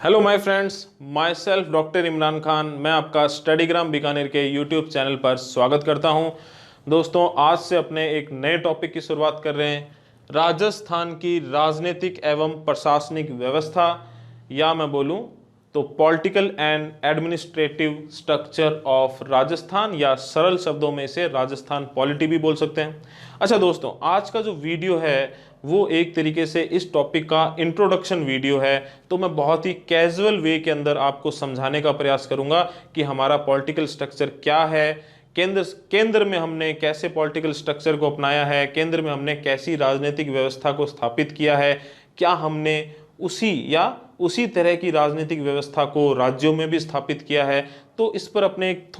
Hello my friends, my self doctor Imran Khan. मैं आपका स्टडीग्राम बीकानेर के यूट्यूब चैनल पर स्वागत करता हूं। दोस्तों, आज से अपने एक नए टॉपिक की शुरुआत कर रहे हैं, राजस्थान की राजनीतिक एवं प्रशासनिक व्यवस्था, या मैं बोलूं तो political and administrative structure of Rajasthan, या सरल शब्दों में इसे राजस्थान पॉलिटी भी बोल सकते हैं। अच्छा दोस्तों, आज का जो वीडियो है वो एक तरीके से इस टॉपिक का इंट्रोडक्शन वीडियो है। तो मैं बहुत ही कैजुअल वे के अंदर आपको समझाने का प्रयास करूंगा कि हमारा पॉलिटिकल स्ट्रक्चर क्या है, केंद्र में हमने कैसे पॉलिटिकल स्ट्रक्चर को अपनाया है, केंद्र में हमने कैसी राजनीतिक व्यवस्था को स्थापित किया है, क्या हमने उसी तरह की राजनीतिक व्यवस्था को राज्यों में भी स्थापित किया है। तो इस पर अपने एक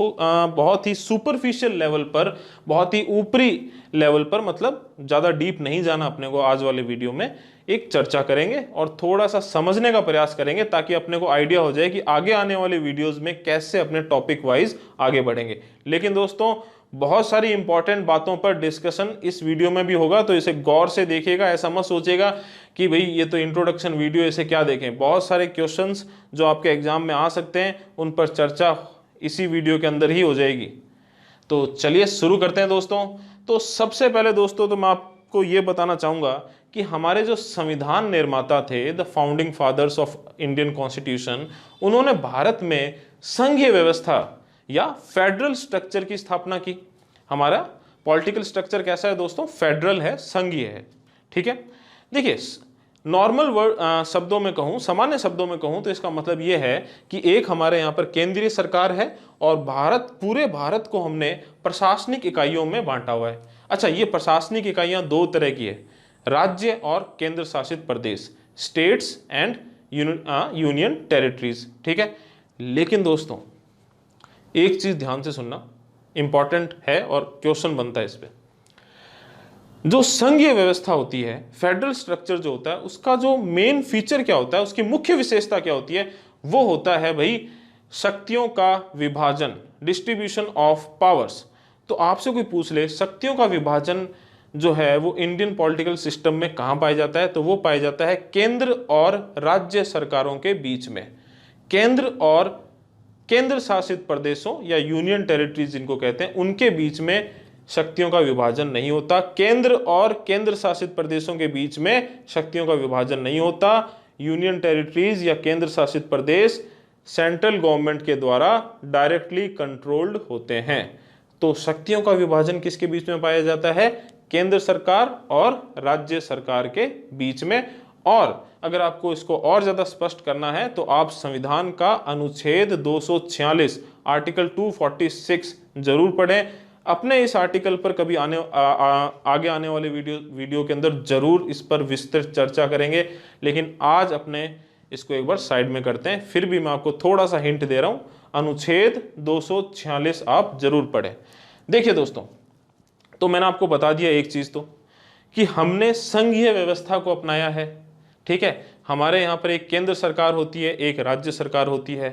बहुत ही सुपरफिशियल लेवल पर, बहुत ही ऊपरी लेवल पर, मतलब ज़्यादा डीप नहीं जाना अपने को, आज वाले वीडियो में एक चर्चा करेंगे और थोड़ा सा समझने का प्रयास करेंगे ताकि अपने को आइडिया हो जाए कि आगे आने वाले वीडियोस में कैसे अपने टॉपिक वाइज आगे बढ़ेंगे। लेकिन दोस्तों, बहुत सारी इंपॉर्टेंट बातों पर डिस्कशन इस वीडियो में भी होगा, तो इसे गौर से देखिएगा। ऐसा मत सोचिएगा कि भाई ये तो इंट्रोडक्शन वीडियो, इसे क्या देखें। बहुत सारे क्वेश्चंस जो आपके एग्जाम में आ सकते हैं उन पर चर्चा इसी वीडियो के अंदर ही हो जाएगी। तो चलिए शुरू करते हैं दोस्तों। तो सबसे पहले दोस्तों, तो मैं आपको ये बताना चाहूँगा कि हमारे जो संविधान निर्माता थे, the founding fathers of Indian constitution, उन्होंने भारत में संघीय व्यवस्था या फेडरल स्ट्रक्चर की स्थापना की। हमारा पॉलिटिकल स्ट्रक्चर कैसा है दोस्तों? फेडरल है, संघीय है। ठीक है, देखिए नॉर्मल वर्ड शब्दों में कहूं, सामान्य शब्दों में कहूं तो इसका मतलब यह है कि एक हमारे यहाँ पर केंद्रीय सरकार है और पूरे भारत को हमने प्रशासनिक इकाइयों में बांटा हुआ है। अच्छा, ये प्रशासनिक इकाइयां दो तरह की है, राज्य और केंद्र शासित प्रदेश, स्टेट्स एंड यूनियन टेरिटरीज। ठीक है, लेकिन दोस्तों एक चीज ध्यान से सुनना, इंपॉर्टेंट है और क्वेश्चन बनता है इस पे। जो संघीय व्यवस्था होती है, फेडरल स्ट्रक्चर जो होता है, उसका जो मेन फीचर क्या होता है, उसकी मुख्य विशेषता क्या होती है, वो होता है भाई शक्तियों का विभाजन, डिस्ट्रीब्यूशन ऑफ पावर्स। तो आपसे कोई पूछ ले शक्तियों का विभाजन जो है वो इंडियन पॉलिटिकल सिस्टम में कहाँ पाया जाता है, तो वो पाया जाता है केंद्र और राज्य सरकारों के बीच में। केंद्र और केंद्र शासित प्रदेशों या यूनियन टेरिटरीज जिनको कहते हैं, उनके बीच में शक्तियों का विभाजन नहीं होता। केंद्र और केंद्र शासित प्रदेशों के बीच में शक्तियों का विभाजन नहीं होता। यूनियन टेरिटरीज या केंद्र शासित प्रदेश सेंट्रल गवर्नमेंट के द्वारा डायरेक्टली कंट्रोल्ड होते हैं। तो शक्तियों का विभाजन किसके बीच में पाया जाता है? केंद्र सरकार और राज्य सरकार के बीच में। और अगर आपको इसको और ज्यादा स्पष्ट करना है तो आप संविधान का अनुच्छेद 246 आर्टिकल 246 जरूर पढ़ें। अपने इस आर्टिकल पर कभी आगे आने वाले वीडियो के अंदर जरूर इस पर विस्तृत चर्चा करेंगे, लेकिन आज अपने इसको एक बार साइड में करते हैं। फिर भी मैं आपको थोड़ा सा हिंट दे रहा हूं, अनुच्छेद 246 आप जरूर पढ़ें। देखिए दोस्तों, तो मैंने आपको बता दिया एक चीज तो, कि हमने संघीय व्यवस्था को अपनाया है। ठीक है, हमारे यहाँ पर एक केंद्र सरकार होती है, एक राज्य सरकार होती है।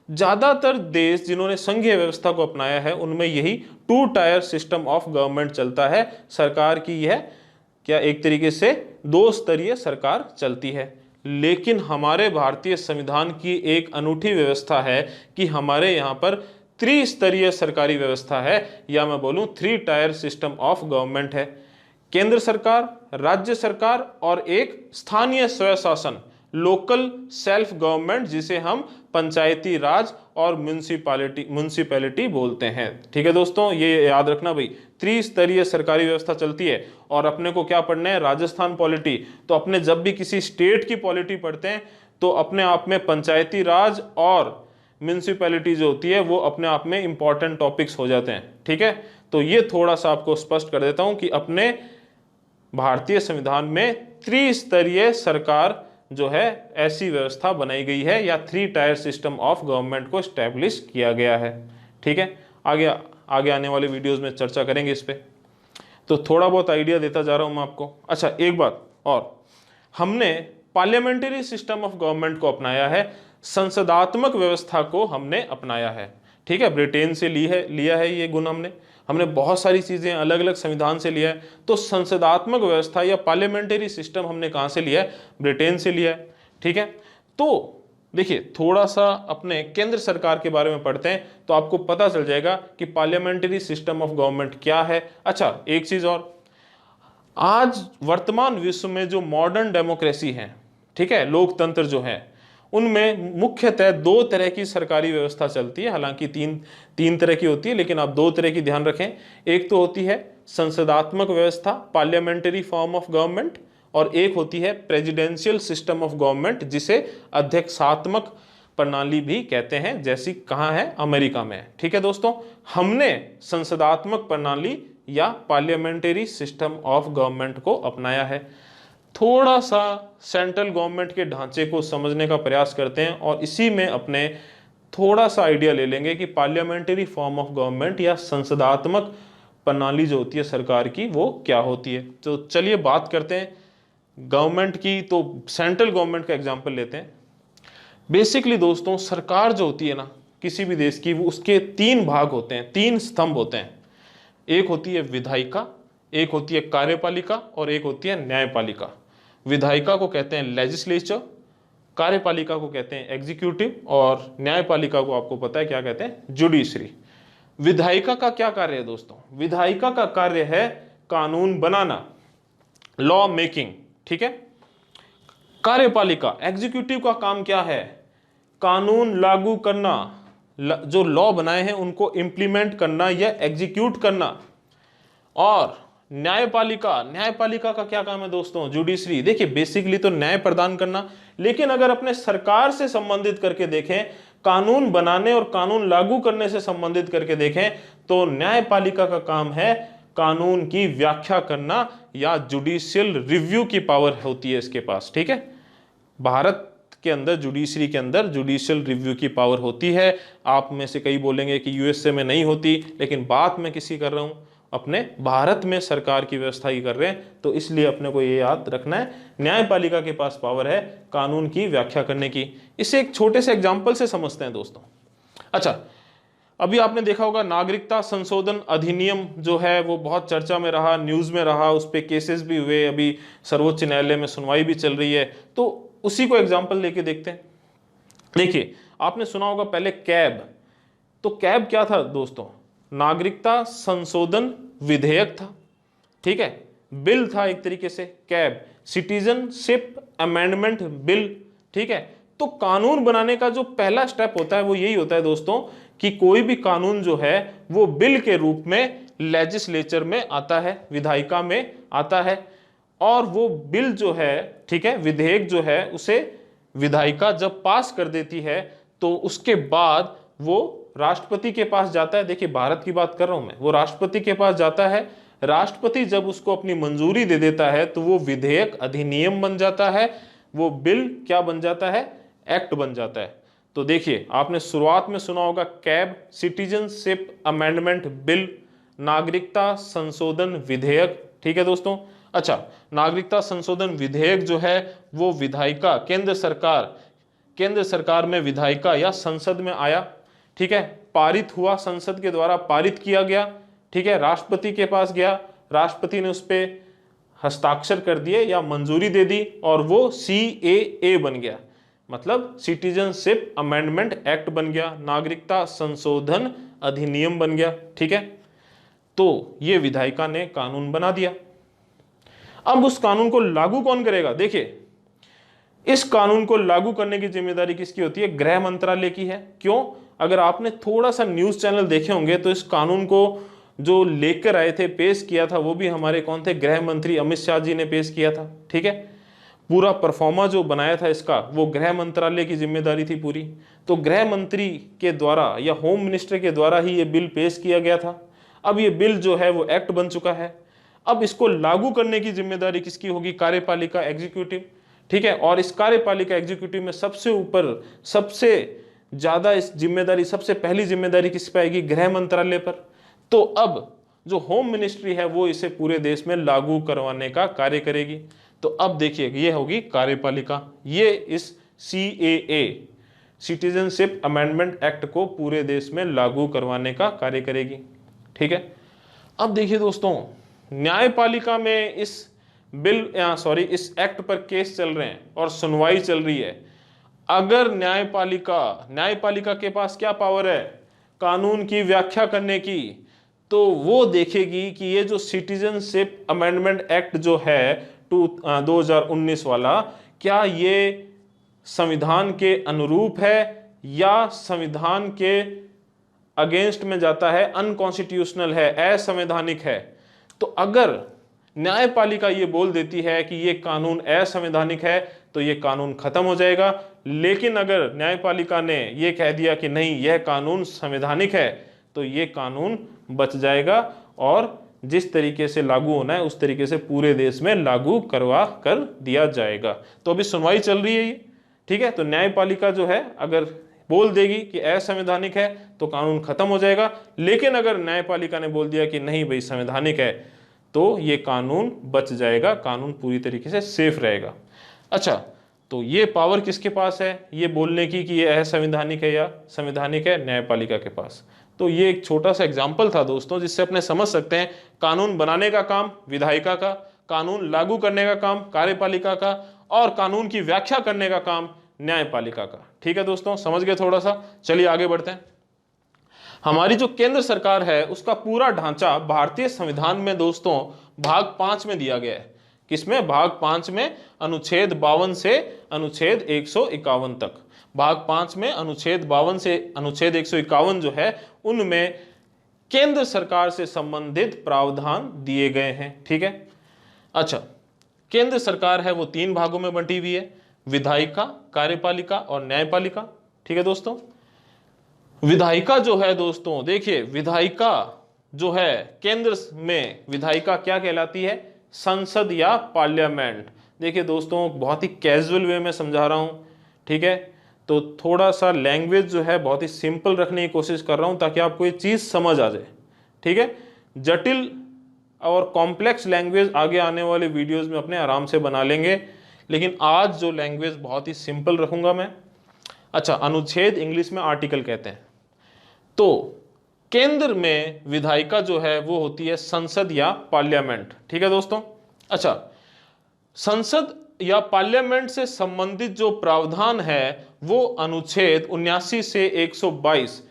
ज्यादातर देश जिन्होंने संघीय व्यवस्था को अपनाया है उनमें यही 2 टायर सिस्टम ऑफ गवर्नमेंट चलता है। सरकार की यह क्या एक तरीके से 2 स्तरीय सरकार चलती है। लेकिन हमारे भारतीय संविधान की एक अनूठी व्यवस्था है कि हमारे यहाँ पर त्रिस्तरीय सरकारी व्यवस्था है, या मैं बोलूं 3 टायर सिस्टम ऑफ गवर्नमेंट है। केंद्र सरकार, राज्य सरकार और एक स्थानीय स्वशासन, लोकल सेल्फ गवर्नमेंट, जिसे हम पंचायती राज और म्युनिसिपैलिटी बोलते हैं। ठीक है दोस्तों, ये याद रखना भाई, त्रिस्तरीय सरकारी व्यवस्था चलती है। और अपने को क्या पढ़ना है? राजस्थान पॉलिटी। तो अपने जब भी किसी स्टेट की पॉलिटी पढ़ते हैं तो अपने आप में पंचायती राज और म्युनिसिपैलिटी जो होती है वो अपने आप में इंपॉर्टेंट टॉपिक्स हो जाते हैं। ठीक है, तो ये थोड़ा सा आपको स्पष्ट कर देता हूं कि अपने भारतीय संविधान में त्रिस्तरीय सरकार जो है ऐसी व्यवस्था बनाई गई है, या 3 टायर सिस्टम ऑफ गवर्नमेंट को स्टैब्लिश किया गया है। ठीक है, आगे आने वाले वीडियोस में चर्चा करेंगे इस पे। तो थोड़ा बहुत आइडिया देता जा रहा हूं मैं आपको। अच्छा, एक बात और, हमने पार्लियामेंट्री सिस्टम ऑफ गवर्नमेंट को अपनाया है, संसदात्मक व्यवस्था को हमने अपनाया है। ठीक है, ब्रिटेन से लिया है ये गुण हमने बहुत सारी चीजें अलग अलग संविधान से लिया है। तो संसदात्मक व्यवस्था या पार्लियामेंट्री सिस्टम हमने कहां से लिया है? ब्रिटेन से लिया है। ठीक है, तो देखिए थोड़ा सा अपने केंद्र सरकार के बारे में पढ़ते हैं तो आपको पता चल जाएगा कि पार्लियामेंट्री सिस्टम ऑफ गवर्नमेंट क्या है। अच्छा, एक चीज और, आज वर्तमान विश्व में जो मॉडर्न डेमोक्रेसी है, ठीक है, लोकतंत्र जो है, उनमें मुख्यतः दो तरह की सरकारी व्यवस्था चलती है। हालांकि तीन तीन तरह की होती है, लेकिन आप दो तरह की ध्यान रखें। एक तो होती है संसदात्मक व्यवस्था, पार्लियामेंट्री फॉर्म ऑफ गवर्नमेंट, और एक होती है प्रेसिडेंशियल सिस्टम ऑफ गवर्नमेंट, जिसे अध्यक्षात्मक प्रणाली भी कहते हैं, जैसी कहाँ है, अमेरिका में है। ठीक है दोस्तों, हमने संसदात्मक प्रणाली या पार्लियामेंट्री सिस्टम ऑफ गवर्नमेंट को अपनाया है। थोड़ा सा सेंट्रल गवर्नमेंट के ढांचे को समझने का प्रयास करते हैं और इसी में अपने थोड़ा सा आइडिया ले लेंगे कि पार्लियामेंट्री फॉर्म ऑफ गवर्नमेंट या संसदात्मक प्रणाली जो होती है सरकार की, वो क्या होती है। तो चलिए बात करते हैं गवर्नमेंट की। तो सेंट्रल गवर्नमेंट का एग्जांपल लेते हैं। बेसिकली दोस्तों, सरकार जो होती है ना किसी भी देश की, वो उसके तीन भाग होते हैं, तीन स्तंभ होते हैं। एक होती है विधायिका, एक होती है कार्यपालिका और एक होती है न्यायपालिका। विधायिका को कहते हैं लेजिस्लेचर, कार्यपालिका को कहते हैं एग्जीक्यूटिव, और न्यायपालिका को आपको पता है क्या कहते हैं, जुडिशरी। विधायिका का क्या कार्य है दोस्तों? विधायिका का कार्य है कानून बनाना, लॉ मेकिंग। ठीक है। कार्यपालिका एग्जीक्यूटिव का काम क्या है? कानून लागू करना, जो लॉ बनाए हैं उनको इंप्लीमेंट करना या एग्जीक्यूट करना। और न्यायपालिका, न्यायपालिका का क्या काम है दोस्तों? जुडिशरी। देखिए बेसिकली तो न्याय प्रदान करना, लेकिन अगर अपने सरकार से संबंधित करके देखें, कानून बनाने और कानून लागू करने से संबंधित करके देखें, तो न्यायपालिका का काम है कानून की व्याख्या करना या जुडिशियल रिव्यू की पावर होती है इसके पास। ठीक है, भारत के अंदर जुडिशरी के अंदर जुडिशियल रिव्यू की पावर होती है। आप में से कई बोलेंगे कि यूएसए में नहीं होती, लेकिन बात मैं किसी कर रहा हूं, अपने भारत में सरकार की व्यवस्था ही कर रहे हैं, तो इसलिए अपने को ये याद रखना है, न्यायपालिका के पास पावर है कानून की व्याख्या करने की। इसे एक छोटे से एग्जाम्पल से समझते हैं दोस्तों। अच्छा, अभी आपने देखा होगा नागरिकता संशोधन अधिनियम जो है वो बहुत चर्चा में रहा, न्यूज में रहा, उस पर केसेस भी हुए, अभी सर्वोच्च न्यायालय में सुनवाई भी चल रही है। तो उसी को एग्जाम्पल लेके देखते हैं। देखिए आपने सुना होगा पहले कैब। तो कैब क्या था दोस्तों? नागरिकता संशोधन विधेयक था। ठीक है, बिल था एक तरीके से कैब, सिटीजनशिप अमेंडमेंट बिल। ठीक है, तो कानून बनाने का जो पहला स्टेप होता है वो यही होता है दोस्तों कि कोई भी कानून जो है वो बिल के रूप में लेजिस्लेचर में आता है, विधायिका में आता है, और वो बिल जो है, ठीक है, विधेयक जो है, उसे विधायिका जब पास कर देती है तो उसके बाद वो राष्ट्रपति के पास जाता है। देखिए भारत की बात कर रहा हूं मैं, वो राष्ट्रपति के पास जाता है। राष्ट्रपति जब उसको अपनी मंजूरी दे देता है तो वो विधेयक अधिनियम बन जाता है, वो बिल क्या बन जाता है? एक्ट बन जाता है। तो देखिए आपने शुरुआत में सुना होगा कैब, सिटीजनशिप अमेंडमेंट बिल, नागरिकता संशोधन विधेयक। ठीक है दोस्तों। अच्छा, नागरिकता संशोधन विधेयक जो है वो विधायिका, केंद्र सरकार में विधायिका या संसद में आया। ठीक है, पारित हुआ, संसद के द्वारा पारित किया गया। ठीक है, राष्ट्रपति के पास गया, राष्ट्रपति ने उस पर हस्ताक्षर कर दिए या मंजूरी दे दी और वो CAA बन गया, मतलब सिटीजनशिप अमेंडमेंट एक्ट बन गया, नागरिकता संशोधन अधिनियम बन गया। ठीक है, तो ये विधायिका ने कानून बना दिया। अब उस कानून को लागू कौन करेगा? देखिए इस कानून को लागू करने की जिम्मेदारी किसकी होती है? गृह मंत्रालय की है। क्यों? अगर आपने थोड़ा सा न्यूज चैनल देखे होंगे तो इस कानून को जो लेकर आए थे, पेश किया था, वो भी हमारे कौन थे? गृह मंत्री अमित शाह जी ने पेश किया था। ठीक है, पूरा परफॉर्मा जो बनाया था इसका वो गृह मंत्रालय की जिम्मेदारी थी पूरी। तो गृह मंत्री के द्वारा या होम मिनिस्टर के द्वारा ही ये बिल पेश किया गया था। अब ये बिल जो है वो एक्ट बन चुका है। अब इसको लागू करने की जिम्मेदारी किसकी होगी? कार्यपालिका, एग्जीक्यूटिव। ठीक है, और इस कार्यपालिका एग्जीक्यूटिव में सबसे ऊपर, सबसे ज्यादा इस जिम्मेदारी, सबसे पहली जिम्मेदारी किस पे आएगी? गृह मंत्रालय पर। तो अब जो होम मिनिस्ट्री है वो इसे पूरे देश में लागू करवाने का कार्य करेगी। तो अब देखिए ये होगी कार्यपालिका, ये इस CAA सिटीजनशिप अमेंडमेंट एक्ट को पूरे देश में लागू करवाने का कार्य करेगी। ठीक है, अब देखिए दोस्तों, न्यायपालिका में इस एक्ट पर केस चल रहे हैं और सुनवाई चल रही है। अगर न्यायपालिका के पास क्या पावर है, कानून की व्याख्या करने की, तो वो देखेगी कि ये जो सिटीजनशिप अमेंडमेंट एक्ट जो है 2019 वाला, क्या ये संविधान के अनुरूप है या संविधान के अगेंस्ट में जाता है, अनकॉन्स्टिट्यूशनल है, असंवैधानिक है। तो अगर न्यायपालिका ये बोल देती है कि ये कानून असंवैधानिक है तो ये कानून खत्म हो जाएगा। लेकिन अगर न्यायपालिका ने ये कह दिया कि नहीं, यह कानून संवैधानिक है, तो ये कानून बच जाएगा और जिस तरीके से लागू होना है उस तरीके से पूरे देश में लागू करवा कर दिया जाएगा। तो अभी सुनवाई चल रही है ये, ठीक है। तो न्यायपालिका जो है अगर बोल देगी कि असंवैधानिक है तो कानून खत्म हो जाएगा, लेकिन अगर न्यायपालिका ने बोल दिया कि नहीं भाई संवैधानिक है, तो ये कानून बच जाएगा, कानून पूरी तरीके से सेफ रहेगा। अच्छा, तो ये पावर किसके पास है ये बोलने की कि ये असंवैधानिक है या संवैधानिक है? न्यायपालिका के पास। तो ये एक छोटा सा एग्जाम्पल था दोस्तों, जिससे अपने समझ सकते हैं कानून बनाने का काम विधायिका का, कानून लागू करने का काम कार्यपालिका का, और कानून की व्याख्या करने का काम न्यायपालिका का। ठीक है दोस्तों, समझ गए थोड़ा सा? चलिए आगे बढ़ते हैं। हमारी जो केंद्र सरकार है उसका पूरा ढांचा भारतीय संविधान में दोस्तों भाग 5 में दिया गया है। किसमें? भाग 5 में, अनुच्छेद 52 से अनुच्छेद 151 तक। भाग 5 में अनुच्छेद 52 से अनुच्छेद 151 जो है उनमें केंद्र सरकार से संबंधित प्रावधान दिए गए हैं। ठीक है। अच्छा, केंद्र सरकार है वो 3 भागों में बंटी हुई है, विधायिका, कार्यपालिका और न्यायपालिका। ठीक है दोस्तों। विधायिका जो है दोस्तों, देखिए विधायिका जो है केंद्र में, विधायिका क्या कहलाती है? संसद या पार्लियामेंट। देखिए दोस्तों, बहुत ही कैजुअल वे में समझा रहा हूं, ठीक है। तो थोड़ा सा लैंग्वेज जो है बहुत ही सिंपल रखने की कोशिश कर रहा हूं ताकि आपको ये चीज समझ आ जाए। ठीक है। जटिल और कॉम्प्लेक्स लैंग्वेज आगे आने वाले वीडियोस में अपने आराम से बना लेंगे, लेकिन आज जो लैंग्वेज बहुत ही सिंपल रखूंगा मैं। अच्छा, अनुच्छेद इंग्लिश में आर्टिकल कहते हैं। तो केंद्र में विधायिका जो है वो होती है संसद या पार्लियामेंट। ठीक है दोस्तों। अच्छा, संसद या पार्लियामेंट से संबंधित जो प्रावधान है वो अनुच्छेद 79 से 122,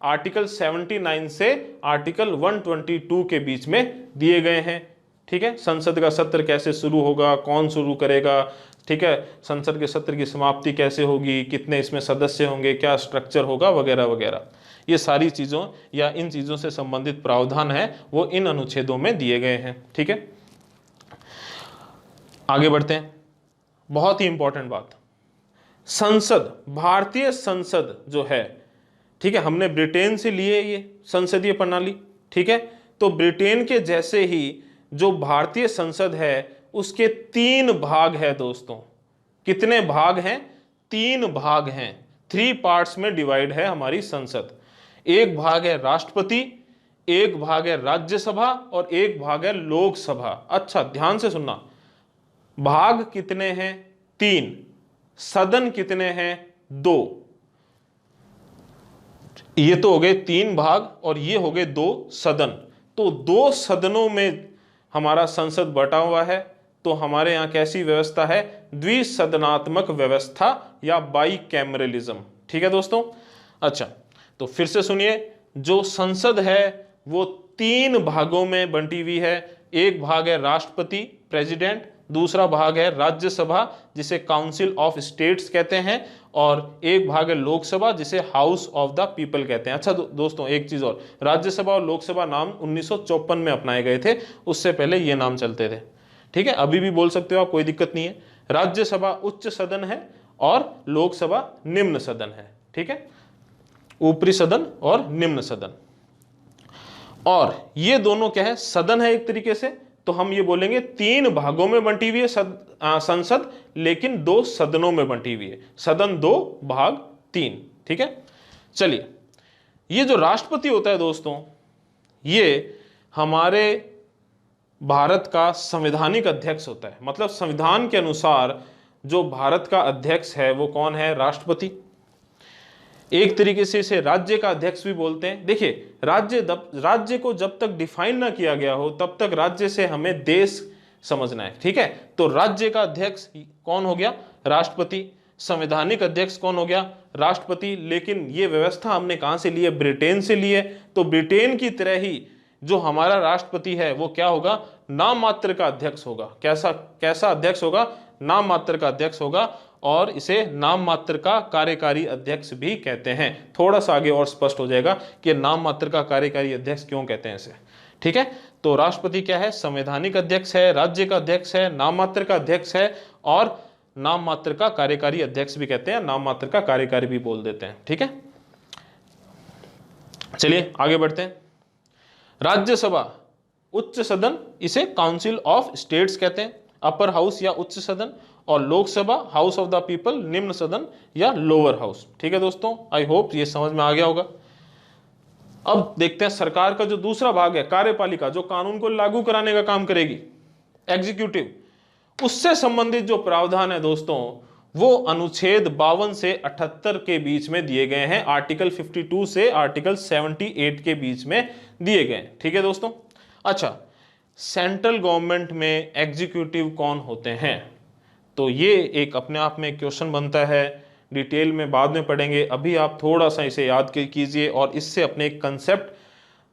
आर्टिकल 79 से आर्टिकल 122 के बीच में दिए गए हैं। ठीक है। संसद का सत्र कैसे शुरू होगा, कौन शुरू करेगा, ठीक है, संसद के सत्र की समाप्ति कैसे होगी, कितने इसमें सदस्य होंगे, क्या स्ट्रक्चर होगा, वगैरह वगैरह, ये सारी चीज़ों या इन चीज़ों से संबंधित प्रावधान है वो इन अनुच्छेदों में दिए गए हैं। ठीक है। आगे बढ़ते हैं। बहुत ही इंपॉर्टेंट बात, संसद, भारतीय संसद जो है, ठीक है, हमने ब्रिटेन से लिए ये संसदीय प्रणाली। ठीक है। तो ब्रिटेन के जैसे ही जो भारतीय संसद है उसके 3 भाग है दोस्तों। कितने भाग हैं? 3 भाग हैं। 3 पार्ट्स में डिवाइड है हमारी संसद। एक भाग है राष्ट्रपति, एक भाग है राज्यसभा और एक भाग है लोकसभा। अच्छा, ध्यान से सुनना, भाग कितने हैं? 3। सदन कितने हैं? 2। ये तो हो गए 3 भाग और ये हो गए 2 सदन। तो 2 सदनों में हमारा संसद बटा हुआ है। तो हमारे यहाँ कैसी व्यवस्था है? द्विसदनात्मक व्यवस्था या बाई कैमरलिज्म। ठीक है दोस्तों। अच्छा, तो फिर से सुनिए, जो संसद है वो 3 भागों में बंटी हुई है। एक भाग है राष्ट्रपति, प्रेसिडेंट, दूसरा भाग है राज्यसभा जिसे काउंसिल ऑफ स्टेट्स कहते हैं, और एक भाग है लोकसभा जिसे हाउस ऑफ द पीपल कहते हैं। अच्छा दोस्तों, एक चीज और, राज्यसभा और लोकसभा नाम 1954 में अपनाए गए थे, उससे पहले ये नाम चलते थे। ठीक है, अभी भी बोल सकते हो आप, कोई दिक्कत नहीं है। राज्यसभा उच्च सदन है और लोकसभा निम्न सदन है। ठीक है, ऊपरी सदन और निम्न सदन। और ये दोनों क्या है? सदन है एक तरीके से। तो हम ये बोलेंगे 3 भागों में बंटी हुई है संसद, लेकिन 2 सदनों में बंटी हुई है। सदन 2, भाग 3। ठीक है। चलिए, ये जो राष्ट्रपति होता है दोस्तों, ये हमारे भारत का संवैधानिक अध्यक्ष होता है। मतलब संविधान के अनुसार जो भारत का अध्यक्ष है वो कौन है? राष्ट्रपति। एक तरीके से इसे राज्य का अध्यक्ष भी बोलते हैं। देखिए, राज्य को जब तक डिफाइन ना किया गया हो तब तक राज्य से हमें देश समझना है। ठीक है। तो राज्य का अध्यक्ष कौन हो गया? राष्ट्रपति। संवैधानिक अध्यक्ष कौन हो गया? राष्ट्रपति। लेकिन ये व्यवस्था हमने कहां से ली है? ब्रिटेन से ली है। तो ब्रिटेन की तरह ही जो हमारा राष्ट्रपति है वो क्या होगा? नाम मात्र का अध्यक्ष होगा। कैसा अध्यक्ष होगा? नाम मात्र का अध्यक्ष होगा, और इसे नाम मात्र का कार्यकारी अध्यक्ष भी कहते हैं। थोड़ा सा आगे और स्पष्ट हो जाएगा कि नाम मात्र का कार्यकारी अध्यक्ष क्यों कहते हैं इसे। ठीक है, तो राष्ट्रपति क्या है? संवैधानिक अध्यक्ष है, राज्य का अध्यक्ष है, नाम मात्र का अध्यक्ष है, और नाम मात्र का कार्यकारी अध्यक्ष भी कहते हैं, नाम मात्र का कार्यकारी भी बोल देते हैं। ठीक है, चलिए आगे बढ़ते हैं। राज्यसभा उच्च सदन, इसे काउंसिल ऑफ स्टेट्स कहते हैं, अपर हाउस या उच्च सदन, और Lok Sabha house of the people, निम्न सदन या लोअर हाउस। ठीक है दोस्तों, आई होप ये समझ में आ गया होगा। अब देखते हैं सरकार का जो दूसरा भाग है, कार्यपालिका, जो कानून को लागू कराने का काम करेगी, एग्जीक्यूटिव, उससे संबंधित जो प्रावधान है दोस्तों, वो अनुच्छेद 52 से 78 के बीच में दिए गए हैं, आर्टिकल 52 से आर्टिकल 78 के बीच में दिए गए हैं। ठीक है दोस्तों। अच्छा, सेंट्रल गवर्नमेंट में एग्जीक्यूटिव कौन होते हैं? तो ये एक अपने आप में क्वेश्चन बनता है, डिटेल में बाद में पढ़ेंगे, अभी आप थोड़ा सा इसे याद कीजिए और इससे अपने एक कंसेप्ट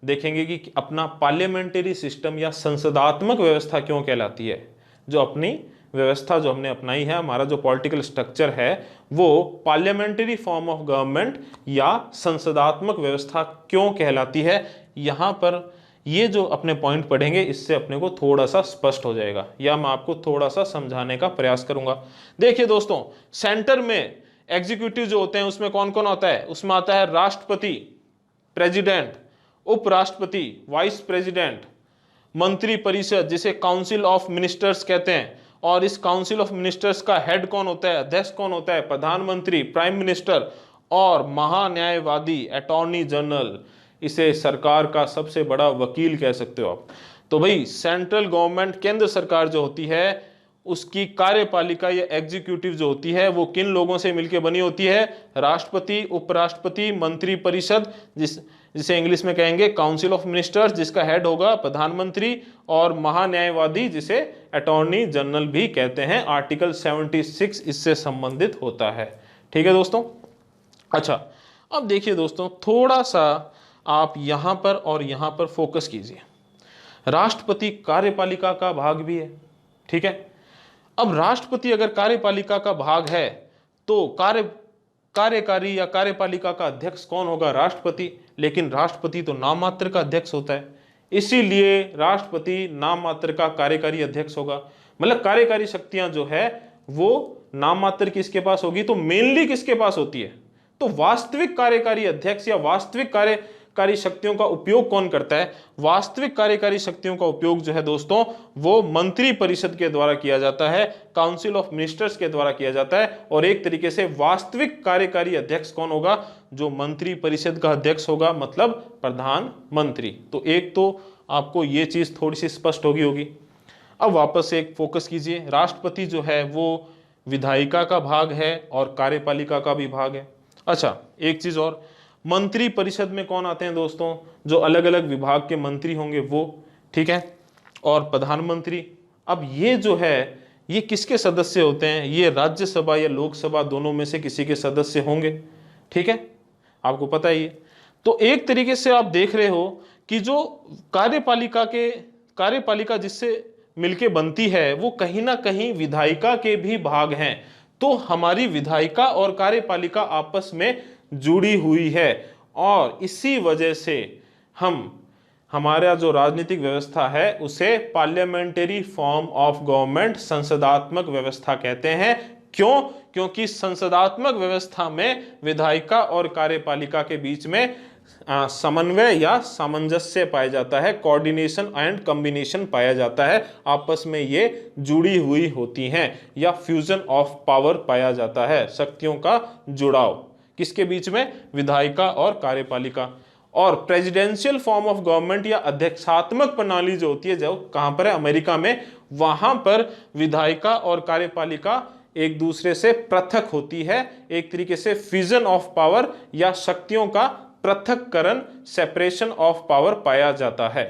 देखेंगे कि अपना पार्लियामेंट्री सिस्टम या संसदात्मक व्यवस्था क्यों कहलाती है। जो अपनी व्यवस्था जो हमने अपनाई है, हमारा जो पॉलिटिकल स्ट्रक्चर है, वो पार्लियामेंट्री फॉर्म ऑफ गवर्नमेंट या संसदात्मक व्यवस्था क्यों कहलाती है। यहाँ पर ये जो अपने पॉइंट पढ़ेंगे, इससे अपने को थोड़ा सा स्पष्ट हो जाएगा, या मैं आपको थोड़ा सा समझाने का प्रयास करूंगा। देखिए दोस्तों, सेंटर में एग्जीक्यूटिव जो होते हैं उसमें कौन कौन आता है? उसमें आता है राष्ट्रपति, प्रेसिडेंट, उपराष्ट्रपति, वाइस प्रेसिडेंट, मंत्री परिषद जिसे काउंसिल ऑफ मिनिस्टर्स कहते हैं, और इस काउंसिल ऑफ मिनिस्टर्स का हेड कौन होता है? अध्यक्ष कौन होता है? प्रधानमंत्री, प्राइम मिनिस्टर, और महान्यायवादी, अटॉर्नी जनरल, इसे सरकार का सबसे बड़ा वकील कह सकते हो आप। तो भाई सेंट्रल गवर्नमेंट, केंद्र सरकार जो होती है, उसकी कार्यपालिका या एग्जीक्यूटिव जो होती है, वो किन लोगों से मिलकर बनी होती है? राष्ट्रपति, उपराष्ट्रपति, मंत्री परिषद जिसे इंग्लिश में कहेंगे काउंसिल ऑफ मिनिस्टर्स, जिसका हेड होगा प्रधानमंत्री, और महान्यायवादी जिसे अटॉर्नी जनरल भी कहते हैं। आर्टिकल 76 इससे संबंधित होता है। ठीक है दोस्तों। अच्छा, अब देखिए दोस्तों, थोड़ा सा आप यहां पर और यहां पर फोकस कीजिए। राष्ट्रपति कार्यपालिका का भाग भी है। ठीक है, अब राष्ट्रपति अगर कार्यपालिका का भाग है तो कार्यकारी या कार्यपालिका का अध्यक्ष कौन होगा? राष्ट्रपति। लेकिन राष्ट्रपति तो नाम मात्र का अध्यक्ष होता है, इसीलिए राष्ट्रपति नाम मात्र का कार्यकारी अध्यक्ष होगा। मतलब कार्यकारी शक्तियां जो है वो नाम मात्र किसके पास होगी? तो मेनली किसके पास होती है? तो वास्तविक कार्यकारी अध्यक्ष या वास्तविक कार्यकारी शक्तियों का उपयोग कौन करता है? वास्तविक कार्यकारी शक्तियों का उपयोग जो है दोस्तों, वो मंत्री परिषद के द्वारा किया जाता है, काउंसिल ऑफ मिनिस्टर्स के द्वारा किया जाता है। और एक तरीके से वास्तविक कार्यकारी अध्यक्ष कौन होगा? जो मंत्री परिषद का अध्यक्ष होगा, मतलब प्रधानमंत्री। तो एक तो आपको ये चीज थोड़ी सी स्पष्ट होगी। अब वापस से एक फोकस कीजिए। राष्ट्रपति जो है वो विधायिका का भाग है और कार्यपालिका का भी भाग है। अच्छा, एक चीज और, मंत्री परिषद में कौन आते हैं दोस्तों? जो अलग अलग विभाग के मंत्री होंगे वो। ठीक है, और प्रधानमंत्री। अब ये जो है, ये किसके सदस्य होते हैं? ये राज्यसभा या लोकसभा दोनों में से किसी के सदस्य होंगे। ठीक है, आपको पता ही है। तो एक तरीके से आप देख रहे हो कि जो कार्यपालिका जिससे मिलके बनती है, वो कहीं ना कहीं विधायिका के भी भाग हैं। तो हमारी विधायिका और कार्यपालिका आपस में जुड़ी हुई है, और इसी वजह से हमारा जो राजनीतिक व्यवस्था है उसे पार्लियामेंट्री फॉर्म ऑफ गवर्नमेंट, संसदात्मक व्यवस्था कहते हैं। क्यों? क्योंकि संसदात्मक व्यवस्था में विधायिका और कार्यपालिका के बीच में समन्वय या सामंजस्य पाया जाता है, कोऑर्डिनेशन एंड कॉम्बिनेशन पाया जाता है। आपस में ये जुड़ी हुई होती हैं, या फ्यूजन ऑफ पावर पाया जाता है, शक्तियों का जुड़ाव। किसके बीच में? विधायिका और कार्यपालिका। और प्रेसिडेंशियल फॉर्म ऑफ गवर्नमेंट या अध्यक्षात्मक प्रणाली जो होती है, जो कहां पर है? अमेरिका में। वहां पर विधायिका और कार्यपालिका एक दूसरे से पृथक होती है। एक तरीके से फ्यूजन ऑफ पावर या शक्तियों का पृथक्करण, सेपरेशन ऑफ पावर पाया जाता है।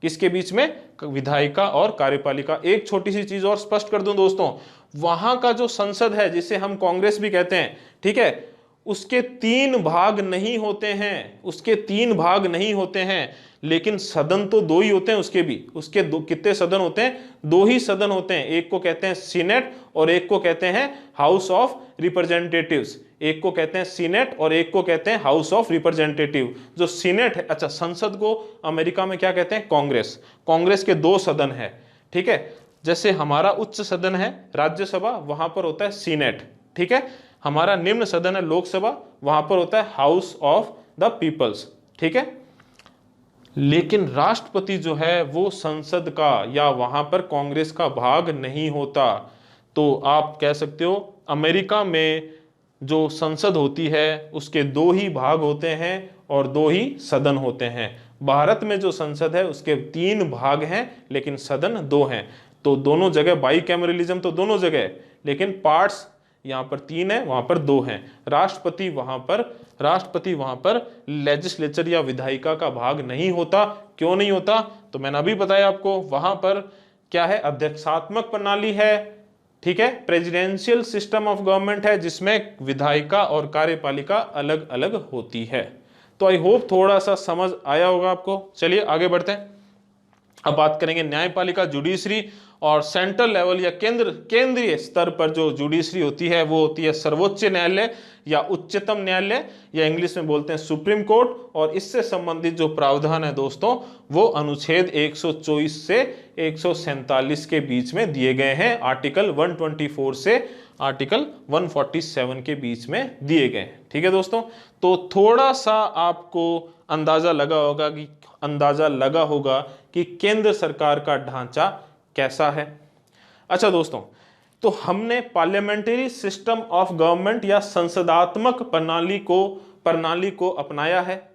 किसके बीच में? विधायिका और कार्यपालिका। एक छोटी सी चीज और स्पष्ट कर दूं दोस्तों, वहां का जो संसद है जिसे हम कांग्रेस भी कहते हैं, ठीक है, उसके 3 भाग नहीं होते हैं, उसके 3 भाग नहीं होते हैं, लेकिन सदन तो 2 ही होते हैं उसके भी। उसके कितने सदन होते हैं? 2 ही सदन होते हैं। एक को कहते हैं सीनेट और एक को कहते हैं हाउस ऑफ रिप्रेजेंटेटिव्स। एक को कहते हैं सीनेट और एक को कहते हैं हाउस ऑफ रिप्रेजेंटेटिव। जो सीनेट है, अच्छा, संसद को अमेरिका में क्या कहते हैं? कांग्रेस। कांग्रेस के 2 सदन है, ठीक है। जैसे हमारा उच्च सदन है राज्यसभा, वहां पर होता है सीनेट, ठीक है। हमारा निम्न सदन है लोकसभा, वहां पर होता है हाउस ऑफ द पीपल्स, ठीक है। लेकिन राष्ट्रपति जो है वो संसद का या वहां पर कांग्रेस का भाग नहीं होता। तो आप कह सकते हो अमेरिका में जो संसद होती है उसके 2 ही भाग होते हैं और 2 ही सदन होते हैं। भारत में जो संसद है उसके 3 भाग हैं लेकिन सदन 2 हैं। तो दोनों जगह बाईकैमरलिज्म तो दोनों जगह है, लेकिन पार्ट्स यहाँ पर 3 है, वहां पर 2 हैं। राष्ट्रपति वहां पर लेजिस्लेचर या विधायिका का भाग नहीं होता। क्यों नहीं होता? तो मैंने अभी बताया आपको, वहां पर क्या है? अध्यक्षात्मक प्रणाली है, ठीक है, प्रेसिडेंशियल सिस्टम ऑफ गवर्नमेंट है, जिसमें विधायिका और कार्यपालिका अलग अलग होती है। तो आई होप थोड़ा सा समझ आया होगा आपको। चलिए आगे बढ़ते हैं। अब बात करेंगे न्यायपालिका, जुडिशरी। और सेंट्रल लेवल या केंद्रीय स्तर पर जो जुडिशरी होती है वो होती है सर्वोच्च न्यायालय या उच्चतम न्यायालय, या इंग्लिश में बोलते हैं सुप्रीम कोर्ट। और इससे संबंधित जो प्रावधान है दोस्तों वो अनुच्छेद 124 से 147 के बीच में दिए गए हैं। आर्टिकल 124 से आर्टिकल 147 के बीच में दिए गए हैं, ठीक है दोस्तों। तो थोड़ा सा आपको अंदाजा लगा होगा कि केंद्र सरकार का ढांचा कैसा है। अच्छा दोस्तों, तो हमने पार्लियामेंट्री सिस्टम ऑफ गवर्नमेंट या संसदात्मक प्रणाली को अपनाया है,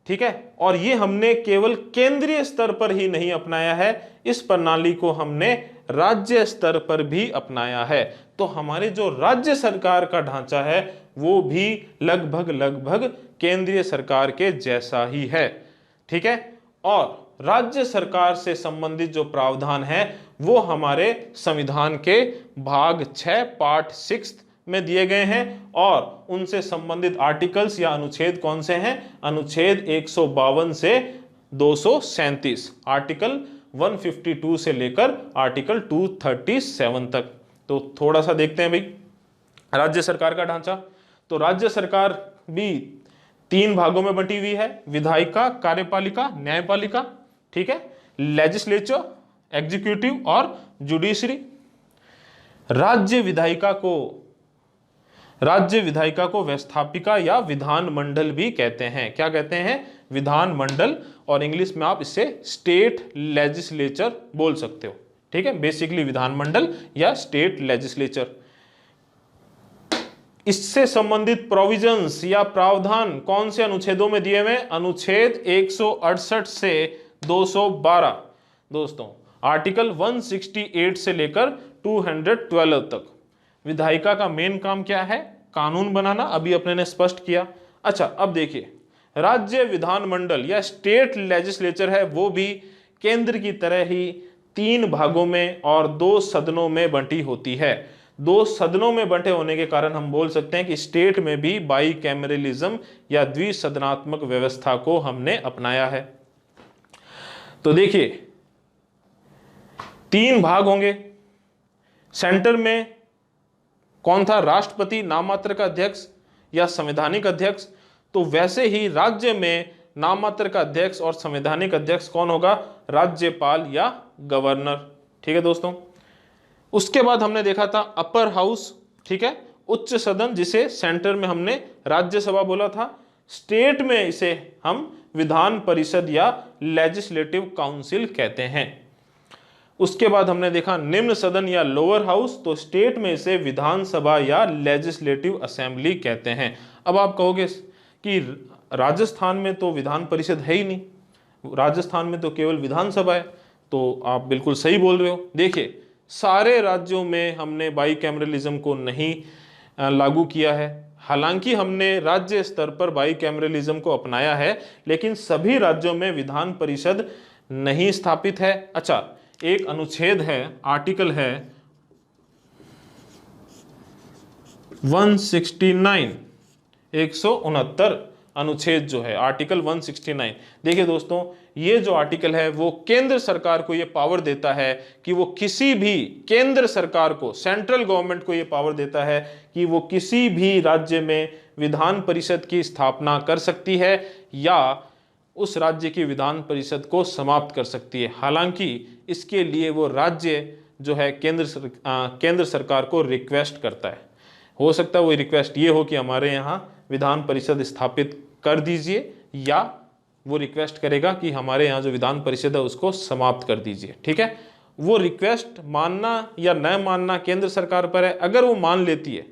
ठीक है। और ये हमने केवल केंद्रीय स्तर पर ही नहीं अपनाया है, इस प्रणाली को हमने राज्य स्तर पर भी अपनाया है। तो हमारे जो राज्य सरकार का ढांचा है वो भी लगभग केंद्रीय सरकार के जैसा ही है, ठीक है। और राज्य सरकार से संबंधित जो प्रावधान है वो हमारे संविधान के भाग 6 पार्ट 6 में दिए गए हैं। और उनसे संबंधित आर्टिकल्स या अनुच्छेद कौन से हैं? अनुच्छेद 152 से 237, आर्टिकल 152 से लेकर आर्टिकल 237 तक। तो थोड़ा सा देखते हैं भाई राज्य सरकार का ढांचा। तो राज्य सरकार भी 3 भागों में बंटी हुई है, विधायिका, कार्यपालिका, न्यायपालिका, ठीक है, लेजिस्लेचर, एग्जीक्यूटिव और जुडिशरी। राज्य विधायिका को व्यवस्थापिका या विधान मंडल भी कहते हैं। क्या कहते हैं? विधान मंडल। और इंग्लिश में आप इसे स्टेट लेजिस्लेचर बोल सकते हो, ठीक है, बेसिकली विधान मंडल या स्टेट लेजिस्लेचर। इससे संबंधित प्रोविजंस या प्रावधान कौन से अनुच्छेदों में दिए हुए? अनुच्छेद 168 से 212 दोस्तों, आर्टिकल 168 से लेकर 212 तक। विधायिका का मेन काम क्या है? कानून बनाना, अभी अपने ने स्पष्ट किया। अच्छा, अब देखिए राज्य विधानमंडल या स्टेट लेजिस्लेचर है वो भी केंद्र की तरह ही 3 भागों में और 2 सदनों में बंटी होती है। 2 सदनों में बंटे होने के कारण हम बोल सकते हैं कि स्टेट में भी बाईकैमरलिज्म या द्विसदनात्मक व्यवस्था को हमने अपनाया है। तो देखिए 3 भाग होंगे। सेंटर में कौन था? राष्ट्रपति, नाममात्र का अध्यक्ष या संवैधानिक अध्यक्ष। तो वैसे ही राज्य में नाममात्र का अध्यक्ष और संवैधानिक अध्यक्ष कौन होगा? राज्यपाल या गवर्नर, ठीक है दोस्तों। उसके बाद हमने देखा था अपर हाउस, ठीक है, उच्च सदन, जिसे सेंटर में हमने राज्यसभा बोला था। स्टेट में इसे हम विधान परिषद या लेजिस्लेटिव काउंसिल कहते हैं। उसके बाद हमने देखा निम्न सदन या लोअर हाउस, तो स्टेट में इसे विधानसभा या लेजिस्लेटिव असेंबली कहते हैं। अब आप कहोगे कि राजस्थान में तो विधान परिषद है ही नहीं, राजस्थान में तो केवल विधानसभा है। तो आप बिल्कुल सही बोल रहे हो। देखिए सारे राज्यों में हमने बाईकैमरलिज्म को नहीं लागू किया है। हालांकि हमने राज्य स्तर पर बाईकैमरलिज्म को अपनाया है, लेकिन सभी राज्यों में विधान परिषद नहीं स्थापित है। अच्छा, एक अनुच्छेद है, आर्टिकल है 169, 169 अनुच्छेद जो है आर्टिकल 169। देखिए दोस्तों, ये जो आर्टिकल है वो केंद्र सरकार को ये पावर देता है कि वो किसी भी, केंद्र सरकार को, सेंट्रल गवर्नमेंट को ये पावर देता है कि वो किसी भी राज्य में विधान परिषद की स्थापना कर सकती है या उस राज्य की विधान परिषद को समाप्त कर सकती है। हालांकि इसके लिए वो राज्य जो है केंद्र सरकार को रिक्वेस्ट करता है। हो सकता है वो रिक्वेस्ट ये हो कि हमारे यहाँ विधान परिषद स्थापित कर दीजिए, या वो रिक्वेस्ट करेगा कि हमारे यहाँ जो विधान परिषद है उसको समाप्त कर दीजिए। ठीक है, वो रिक्वेस्ट मानना या न मानना केंद्र सरकार पर है। अगर वो मान लेती है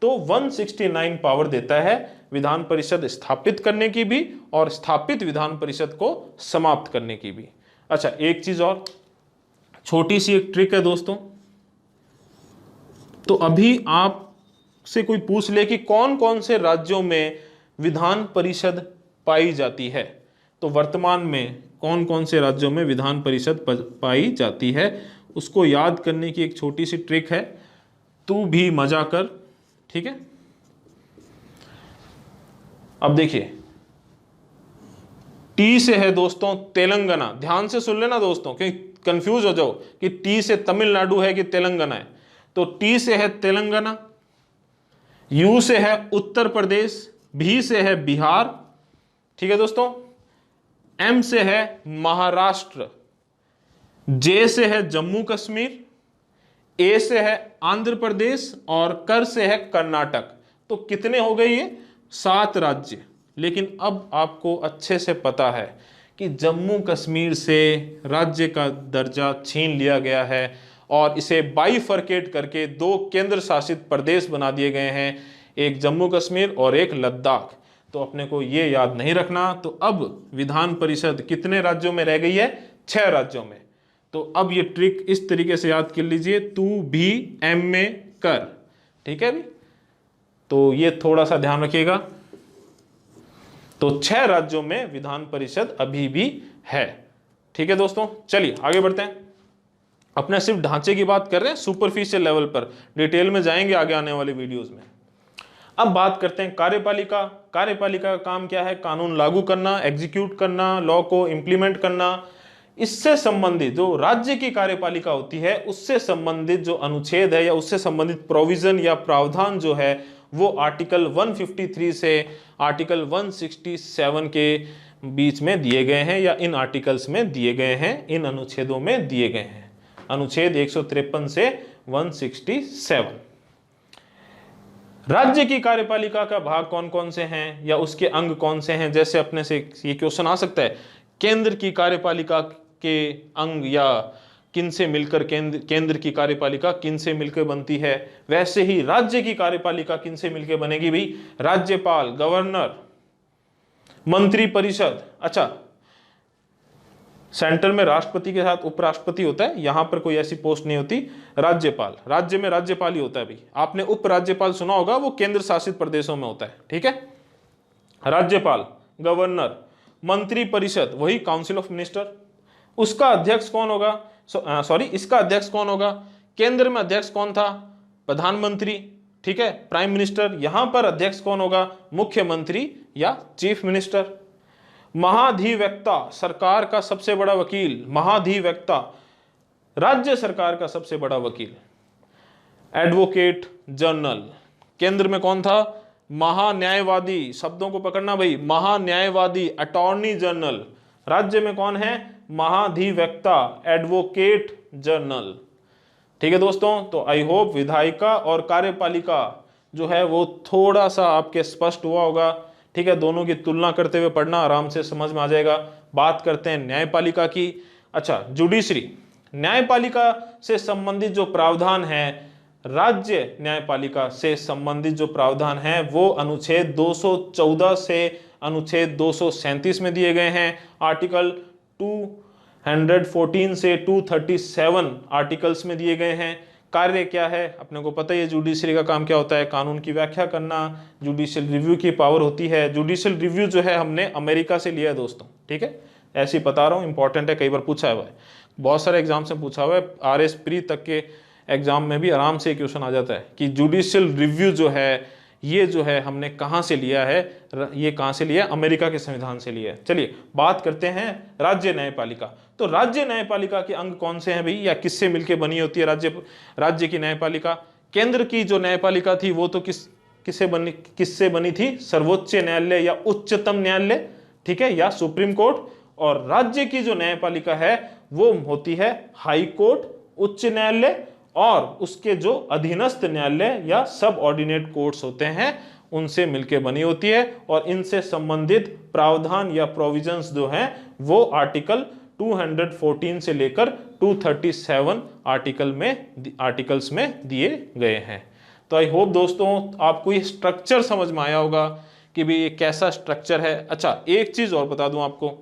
तो 169 पावर देता है विधान परिषद स्थापित करने की भी और स्थापित विधान परिषद को समाप्त करने की भी। अच्छा, एक चीज और, छोटी सी एक ट्रिक है दोस्तों। तो अभी आपसे कोई पूछ ले कि कौन कौन से राज्यों में विधान परिषद पाई जाती है, तो वर्तमान में कौन कौन से राज्यों में विधान परिषद पाई जाती है, उसको याद करने की एक छोटी सी ट्रिक है। तू भी मजा कर, ठीक है। अब देखिए, टी से है दोस्तों तेलंगाना। ध्यान से सुन लेना दोस्तों, क्योंकि कंफ्यूज हो जाओ कि टी से तमिलनाडु है कि तेलंगाना है। तो टी से है तेलंगाना, यू से है उत्तर प्रदेश, भी से है बिहार, ठीक है दोस्तों, एम से है महाराष्ट्र, जे से है जम्मू कश्मीर, ए से है आंध्र प्रदेश और कर से है कर्नाटक। तो कितने हो गए ये? 7 राज्य। लेकिन अब आपको अच्छे से पता है कि जम्मू कश्मीर से राज्य का दर्जा छीन लिया गया है और इसे बाइफरकेट करके 2 केंद्र शासित प्रदेश बना दिए गए हैं, एक जम्मू कश्मीर और एक लद्दाख। तो अपने को ये याद नहीं रखना। तो अब विधान परिषद कितने राज्यों में रह गई है? 6 राज्यों में। तो अब ये ट्रिक इस तरीके से याद कर लीजिए, तू भी एम में कर, ठीक है भी। तो ये थोड़ा सा ध्यान रखिएगा। तो 6 राज्यों में विधान परिषद अभी भी है, ठीक है दोस्तों। चलिए आगे बढ़ते हैं। अपने सिर्फ ढांचे की बात कर रहे हैं, सुपरफिशियल लेवल पर, डिटेल में जाएंगे आगे आने वाले वीडियोस में। अब बात करते हैं कार्यपालिका। कार्यपालिका का काम क्या है? कानून लागू करना, एग्जीक्यूट करना, लॉ को इंप्लीमेंट करना। इससे संबंधित जो राज्य की कार्यपालिका होती है, उससे संबंधित जो अनुच्छेद है या उससे संबंधित प्रोविजन या प्रावधान जो है वो आर्टिकल 153 से आर्टिकल 167 के बीच में दिए गए हैं या इन आर्टिकल्स में दिए गए हैं, इन अनुच्छेदों में दिए गए हैं। अनुच्छेद 153 से 167। राज्य की कार्यपालिका का भाग कौन कौन से हैं या उसके अंग कौन से हैं? जैसे अपने से ये क्वेश्चन आ सकता है, केंद्र की कार्यपालिका के अंग या किन से मिलकर केंद्र की कार्यपालिका किन से मिलकर बनती है, वैसे ही राज्य की कार्यपालिका किन से मिलकर बनेगी भाई? राज्यपाल, गवर्नर, मंत्री परिषद। अच्छा, सेंटर में राष्ट्रपति के साथ उपराष्ट्रपति होता है, यहां पर कोई ऐसी पोस्ट नहीं होती। राज्यपाल, राज्य में राज्यपाल ही होता है भाई। आपने उपराज्यपाल सुना होगा, वो केंद्र शासित प्रदेशों में होता है, ठीक है। राज्यपाल, गवर्नर, मंत्री परिषद वही काउंसिल ऑफ मिनिस्टर, उसका अध्यक्ष कौन होगा? इसका अध्यक्ष कौन होगा? केंद्र में अध्यक्ष कौन था? प्रधानमंत्री, ठीक है, प्राइम मिनिस्टर। यहां पर अध्यक्ष कौन होगा? मुख्यमंत्री या चीफ मिनिस्टर। महाधिवक्ता, सरकार का सबसे बड़ा वकील, महाधिवक्ता, राज्य सरकार का सबसे बड़ा वकील। एडवोकेट जनरल, केंद्र में कौन था? महान्यायवादी, शब्दों को पकड़ना भाई, महान्यायवादी, अटॉर्नी जनरल। राज्य में कौन है? महाधिवक्ता, एडवोकेट जनरल, ठीक है दोस्तों। तो आई होप विधायिका और कार्यपालिका जो है वो थोड़ा सा आपके स्पष्ट हुआ होगा, ठीक है। दोनों की तुलना करते हुए पढ़ना, आराम से समझ में आ जाएगा। बात करते हैं न्यायपालिका की। अच्छा, जुडिशरी, न्यायपालिका से संबंधित जो प्रावधान है, राज्य न्यायपालिका से संबंधित जो प्रावधान है वो अनुच्छेद 214 से अनुच्छेद 237 में दिए गए हैं। आर्टिकल 214 से 237 आर्टिकल्स में दिए गए हैं। कार्य क्या है अपने को पता ही है, जुडिशरी का काम क्या होता है? कानून की व्याख्या करना, जुडिशियल रिव्यू की पावर होती है। जुडिशियल रिव्यू जो है हमने अमेरिका से लिया है दोस्तों, ठीक है। ऐसे ही बता रहा हूँ, इंपॉर्टेंट है, कई बार पूछा है भाई, बहुत सारे एग्जाम से पूछा हुआ है, RS प्री तक के एग्जाम में भी आराम से क्वेश्चन आ जाता है कि जुडिशियल रिव्यू जो है ये जो है हमने कहाँ से लिया है, ये कहाँ से लिया है, अमेरिका के संविधान से लिया है। चलिए बात करते हैं राज्य न्यायपालिका। तो राज्य न्यायपालिका के अंग कौन से हैं भाई, या किससे मिलकर बनी होती है राज्य की न्यायपालिका। केंद्र की जो न्यायपालिका थी वो तो किससे बनी थी, सर्वोच्च न्यायालय या उच्चतम न्यायालय, ठीक है, या सुप्रीम कोर्ट। और राज्य की जो न्यायपालिका है वो होती है हाई कोर्ट, उच्च न्यायालय, और उसके जो अधीनस्थ न्यायालय या सब ऑर्डिनेट कोर्ट्स होते हैं उनसे मिलकर बनी होती है। और इनसे संबंधित प्रावधान या प्रोविजंस जो हैं वो आर्टिकल 214 से लेकर 237 आर्टिकल्स में दिए गए हैं। तो आई होप दोस्तों आपको ये स्ट्रक्चर समझ में आया होगा कि भाई ये कैसा स्ट्रक्चर है। अच्छा, एक चीज और बता दूं आपको,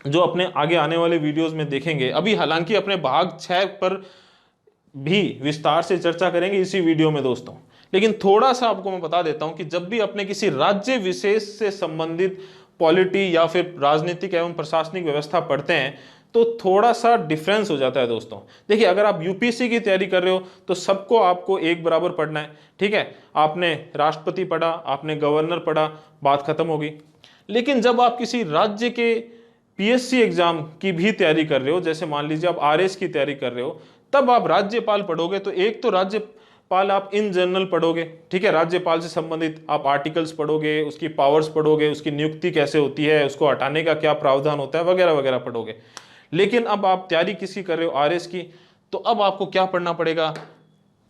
जो अपने आगे आने वाले वीडियोस में देखेंगे, अभी हालांकि अपने भाग 6 पर भी विस्तार से चर्चा करेंगे इसी वीडियो में दोस्तों, लेकिन थोड़ा सा आपको मैं बता देता हूं कि जब भी अपने किसी राज्य विशेष से संबंधित पॉलिटी या फिर राजनीतिक एवं प्रशासनिक व्यवस्था पढ़ते हैं तो थोड़ा सा डिफरेंस हो जाता है दोस्तों। देखिए, अगर आप यूपीएससी की तैयारी कर रहे हो तो सबको आपको एक बराबर पढ़ना है, ठीक है, आपने राष्ट्रपति पढ़ा, आपने गवर्नर पढ़ा, बात खत्म होगी। लेकिन जब आप किसी राज्य के पीएससी एग्जाम की भी तैयारी कर रहे हो, जैसे मान लीजिए आप आरएस की तैयारी कर रहे हो, तब आप राज्यपाल पढ़ोगे तो एक तो राज्यपाल आप इन जनरल पढ़ोगे, ठीक है, राज्यपाल से संबंधित आप आर्टिकल्स पढ़ोगे, उसकी पावर्स पढ़ोगे, उसकी नियुक्ति कैसे होती है, उसको हटाने का क्या प्रावधान होता है, वगैरह वगैरह पढ़ोगे। लेकिन अब आप तैयारी किसी कर रहे हो आरएस की, तो अब आपको क्या पढ़ना पड़ेगा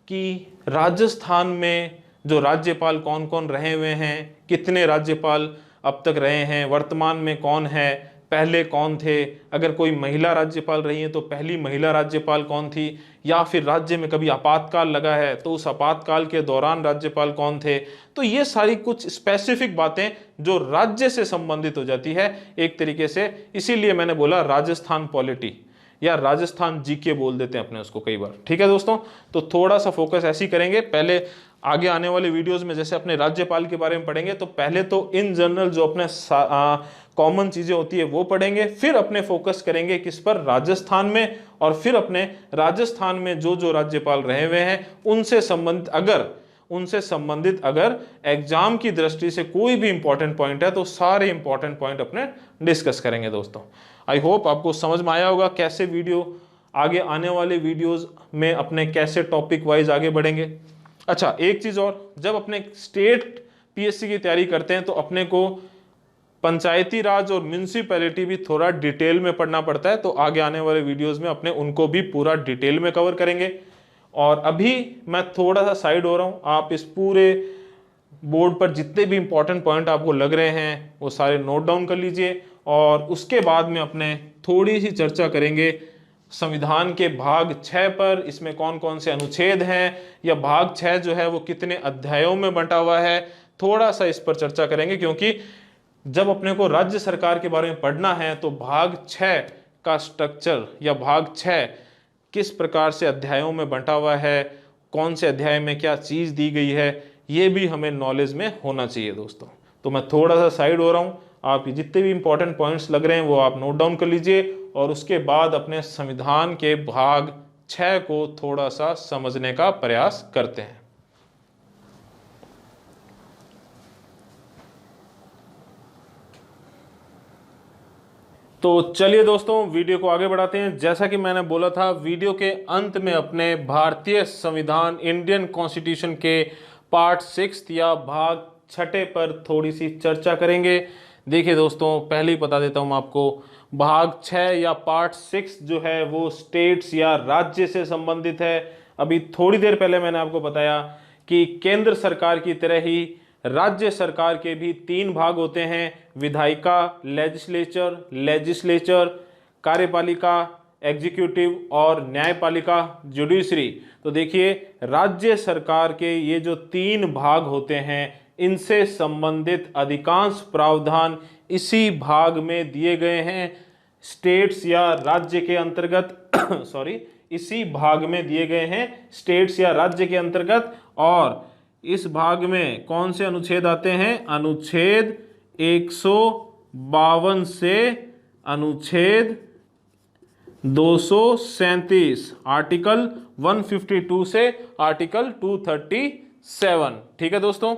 कि राजस्थान में जो राज्यपाल कौन कौन रहे हुए हैं, कितने राज्यपाल अब तक रहे हैं, वर्तमान में कौन है, पहले कौन थे, अगर कोई महिला राज्यपाल रही है तो पहली महिला राज्यपाल कौन थी, या फिर राज्य में कभी आपातकाल लगा है तो उस आपातकाल के दौरान राज्यपाल कौन थे। तो ये सारी कुछ स्पेसिफिक बातें जो राज्य से संबंधित हो जाती है एक तरीके से, इसीलिए मैंने बोला राजस्थान पॉलिटी या राजस्थान जीके बोल देते हैं अपने उसको कई बार, ठीक है दोस्तों। तो थोड़ा सा फोकस ऐसे ही करेंगे, पहले आगे आने वाले वीडियोस में जैसे अपने राज्यपाल के बारे में पढ़ेंगे तो पहले तो इन जनरल जो अपने कॉमन चीजें होती है वो पढ़ेंगे, फिर अपने फोकस करेंगे किस पर, राजस्थान में, और फिर अपने राजस्थान में जो जो राज्यपाल रहे हुए हैं उनसे संबंधित अगर एग्जाम की दृष्टि से कोई भी इंपॉर्टेंट पॉइंट है तो सारे इंपॉर्टेंट पॉइंट अपने डिस्कस करेंगे दोस्तों। आई होप आपको समझ में आया होगा कैसे वीडियो आगे आने वाले वीडियोस में अपने कैसे टॉपिक वाइज आगे बढ़ेंगे। अच्छा, एक चीज और, जब अपने स्टेट पीएससी की तैयारी करते हैं तो अपने को पंचायती राज और म्यूनिसिपैलिटी भी थोड़ा डिटेल में पढ़ना पड़ता है, तो आगे आने वाले वीडियोस में अपने उनको भी पूरा डिटेल में कवर करेंगे। और अभी मैं थोड़ा सा साइड हो रहा हूं, आप इस पूरे बोर्ड पर जितने भी इंपॉर्टेंट पॉइंट आपको लग रहे हैं वो सारे नोट डाउन कर लीजिए, और उसके बाद में अपने थोड़ी सी चर्चा करेंगे संविधान के भाग 6 पर, इसमें कौन कौन से अनुच्छेद हैं, या भाग 6 जो है वो कितने अध्यायों में बंटा हुआ है, थोड़ा सा इस पर चर्चा करेंगे। क्योंकि जब अपने को राज्य सरकार के बारे में पढ़ना है तो भाग 6 का स्ट्रक्चर या भाग 6 किस प्रकार से अध्यायों में बंटा हुआ है, कौन से अध्याय में क्या चीज दी गई है, ये भी हमें नॉलेज में होना चाहिए दोस्तों। तो मैं थोड़ा सा साइड हो रहा हूँ, आप जितने भी इंपॉर्टेंट पॉइंट्स लग रहे हैं वो आप नोट डाउन कर लीजिए, और उसके बाद अपने संविधान के भाग 6 को थोड़ा सा समझने का प्रयास करते हैं। तो चलिए दोस्तों वीडियो को आगे बढ़ाते हैं। जैसा कि मैंने बोला था, वीडियो के अंत में अपने भारतीय संविधान इंडियन कॉन्स्टिट्यूशन के पार्ट 6 या भाग 6 पर थोड़ी सी चर्चा करेंगे। देखिए दोस्तों, पहले ही बता देता हूं आपको, भाग 6 या पार्ट 6 जो है वो स्टेट्स या राज्य से संबंधित है। अभी थोड़ी देर पहले मैंने आपको बताया कि केंद्र सरकार की तरह ही राज्य सरकार के भी 3 भाग होते हैं, विधायिका लेजिस्लेचर, कार्यपालिका एग्जीक्यूटिव, और न्यायपालिका जुडिशरी। तो देखिए, राज्य सरकार के ये जो 3 भाग होते हैं इनसे संबंधित अधिकांश प्रावधान इसी भाग में दिए गए हैं। स्टेट्स या राज्य के अंतर्गत इसी भाग में दिए गए हैं, स्टेट्स या राज्य के अंतर्गत। और इस भाग में कौन से अनुच्छेद आते हैं, अनुच्छेद 152 से अनुच्छेद 237, आर्टिकल 152 से आर्टिकल 237। ठीक है दोस्तों।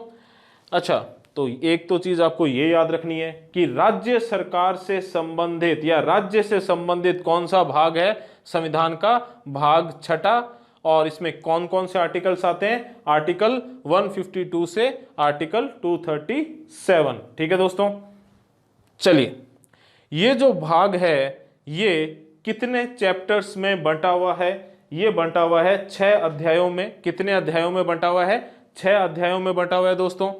अच्छा, तो एक तो चीज आपको ये याद रखनी है कि राज्य सरकार से संबंधित या राज्य से संबंधित कौन सा भाग है संविधान का, भाग छठा। और इसमें कौन कौन से आर्टिकल्स आते हैं, आर्टिकल 152 से आर्टिकल 237। ठीक है दोस्तों। चलिए, ये जो भाग है ये कितने चैप्टर्स में बंटा हुआ है, ये बंटा हुआ है 6 अध्यायों में। कितने अध्यायों में बंटा हुआ है, 6 अध्यायों में बंटा हुआ है दोस्तों।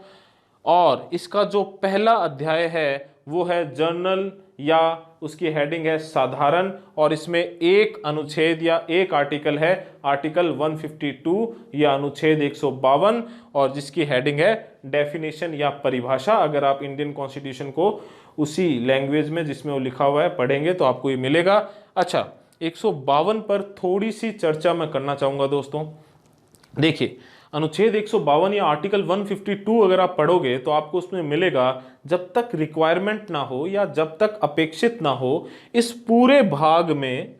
और इसका जो पहला अध्याय है वो है जर्नल, या उसकी हेडिंग है साधारण, और इसमें एक अनुच्छेद या एक आर्टिकल है आर्टिकल 152 या अनुच्छेद 152, और जिसकी हेडिंग है डेफिनेशन या परिभाषा। अगर आप इंडियन कॉन्स्टिट्यूशन को उसी लैंग्वेज में जिसमें वो लिखा हुआ है पढ़ेंगे तो आपको ये मिलेगा। अच्छा, 152 पर थोड़ी सी चर्चा मैं करना चाहूंगा दोस्तों। देखिए, अनुच्छेद 152 या आर्टिकल 152 अगर आप पढ़ोगे तो आपको उसमें मिलेगा, जब तक रिक्वायरमेंट ना हो या जब तक अपेक्षित ना हो, इस पूरे भाग में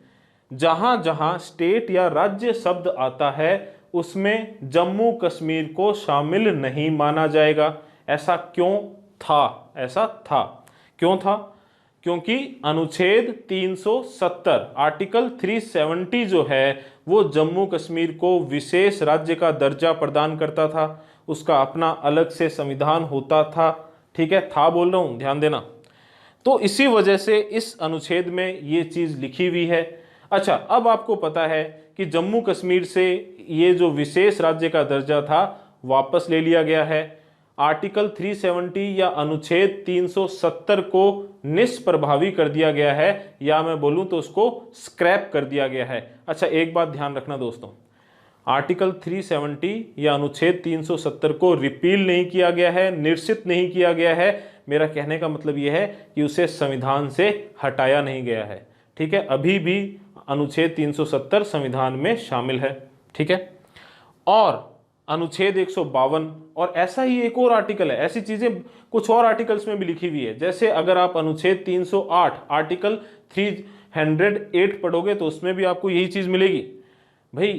जहां जहां स्टेट या राज्य शब्द आता है उसमें जम्मू कश्मीर को शामिल नहीं माना जाएगा। ऐसा क्यों था? ऐसा था क्यों था? क्योंकि अनुच्छेद 370 आर्टिकल 370 जो है वो जम्मू कश्मीर को विशेष राज्य का दर्जा प्रदान करता था। उसका अपना अलग से संविधान होता था। ठीक है, था बोल रहा हूं, ध्यान देना। तो इसी वजह से इस अनुच्छेद में ये चीज लिखी हुई है। अच्छा, अब आपको पता है कि जम्मू कश्मीर से ये जो विशेष राज्य का दर्जा था वापस ले लिया गया है। आर्टिकल 370 या अनुच्छेद 370 को निष्प्रभावी कर दिया गया है, या मैं बोलूं तो उसको स्क्रैप कर दिया गया है। अच्छा, एक बात ध्यान रखना दोस्तों, आर्टिकल 370 या अनुच्छेद 370 को रिपील नहीं किया गया है, निरसित नहीं किया गया है। मेरा कहने का मतलब यह है कि उसे संविधान से हटाया नहीं गया है। ठीक है, अभी भी अनुच्छेद 370 संविधान में शामिल है। ठीक है, और अनुच्छेद 152 और ऐसा ही एक और आर्टिकल है, ऐसी चीजें कुछ और आर्टिकल्स में भी लिखी हुई है। जैसे अगर आप अनुच्छेद 308 आर्टिकल 308 पढ़ोगे तो उसमें भी आपको यही चीज मिलेगी, भाई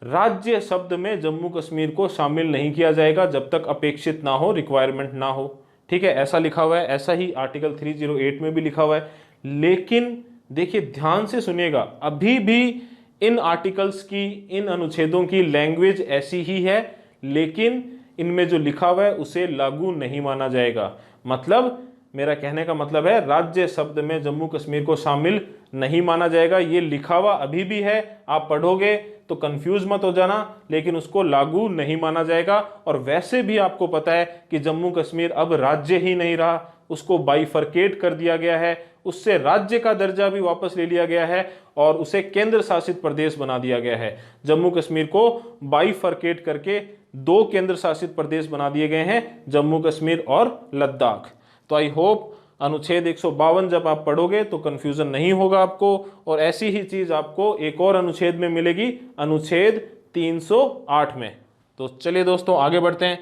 राज्य शब्द में जम्मू कश्मीर को शामिल नहीं किया जाएगा जब तक अपेक्षित ना हो, रिक्वायरमेंट ना हो। ठीक है, ऐसा लिखा हुआ है। ऐसा ही आर्टिकल 308 में भी लिखा हुआ है। लेकिन देखिए, ध्यान से सुनिएगा, अभी भी इन आर्टिकल्स की, इन अनुच्छेदों की लैंग्वेज ऐसी ही है, लेकिन इनमें जो लिखा हुआ है उसे लागू नहीं माना जाएगा। मतलब मेरा कहने का मतलब है, राज्य शब्द में जम्मू कश्मीर को शामिल नहीं माना जाएगा। ये लिखा हुआ अभी भी है, आप पढ़ोगे तो कंफ्यूज मत हो जाना, लेकिन उसको लागू नहीं माना जाएगा। और वैसे भी आपको पता है कि जम्मू कश्मीर अब राज्य ही नहीं रहा, उसको बाइफरकेट कर दिया गया है, उससे राज्य का दर्जा भी वापस ले लिया गया है और उसे केंद्र शासित प्रदेश बना दिया गया है। जम्मू कश्मीर को बाइफरकेट करके 2 केंद्र शासित प्रदेश बना दिए गए हैं, जम्मू कश्मीर और लद्दाख। तो आई होप अनुच्छेद 152 जब आप पढ़ोगे तो कंफ्यूजन नहीं होगा आपको। और ऐसी ही चीज आपको एक और अनुच्छेद में मिलेगी, अनुच्छेद 308 में। तो चलिए दोस्तों आगे बढ़ते हैं।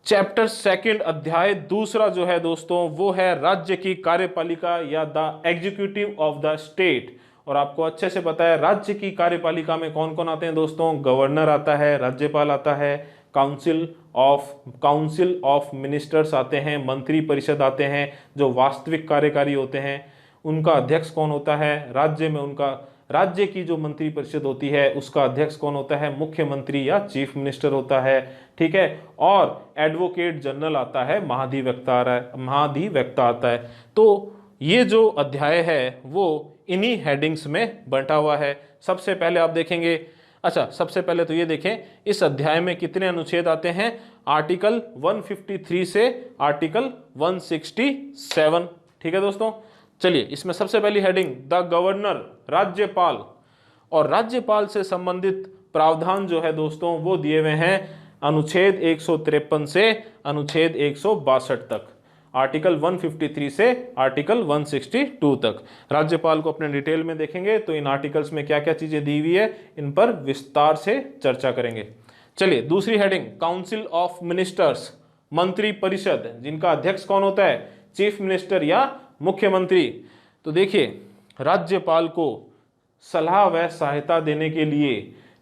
चैप्टर 2 अध्याय दूसरा जो है दोस्तों वो है राज्य की कार्यपालिका या the executive of the state. और आपको अच्छे से पता है राज्य की कार्यपालिका में कौन कौन आते हैं दोस्तों, गवर्नर आता है, राज्यपाल आता है, काउंसिल ऑफ मिनिस्टर्स आते हैं, मंत्री परिषद आते हैं जो वास्तविक कार्यकारी होते हैं। उनका अध्यक्ष कौन होता है, राज्य में उनका राज्य की जो मंत्री परिषद होती है उसका अध्यक्ष कौन होता है, मुख्यमंत्री या चीफ मिनिस्टर होता है। ठीक है, और एडवोकेट जनरल आता है, महाधिवक्ता आता है। तो ये जो अध्याय है वो इन्हीं हेडिंग्स में बंटा हुआ है। सबसे पहले आप देखेंगे, अच्छा सबसे पहले तो ये देखें इस अध्याय में कितने अनुच्छेद आते हैं, आर्टिकल 153 से आर्टिकल 167। ठीक है दोस्तों, चलिए इसमें सबसे पहली हेडिंग द गवर्नर, राज्यपाल। और राज्यपाल से संबंधित प्रावधान जो है दोस्तों वो दिए हुए हैं अनुच्छेद 153 से अनुच्छेद 162 तक, आर्टिकल 153 से आर्टिकल 162 तक। राज्यपाल को अपने डिटेल में देखेंगे तो इन आर्टिकल्स में क्या क्या चीजें दी हुई है इन पर विस्तार से चर्चा करेंगे। चलिए दूसरी हेडिंग काउंसिल ऑफ मिनिस्टर्स, मंत्री परिषद, जिनका अध्यक्ष कौन होता है, चीफ मिनिस्टर या मुख्यमंत्री। तो देखिए, राज्यपाल को सलाह व सहायता देने के लिए,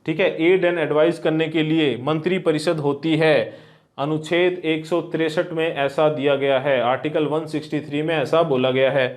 ठीक है, एड एंड एडवाइस करने के लिए मंत्री परिषद होती है। अनुच्छेद 163 में ऐसा दिया गया है, आर्टिकल 163 में ऐसा बोला गया है।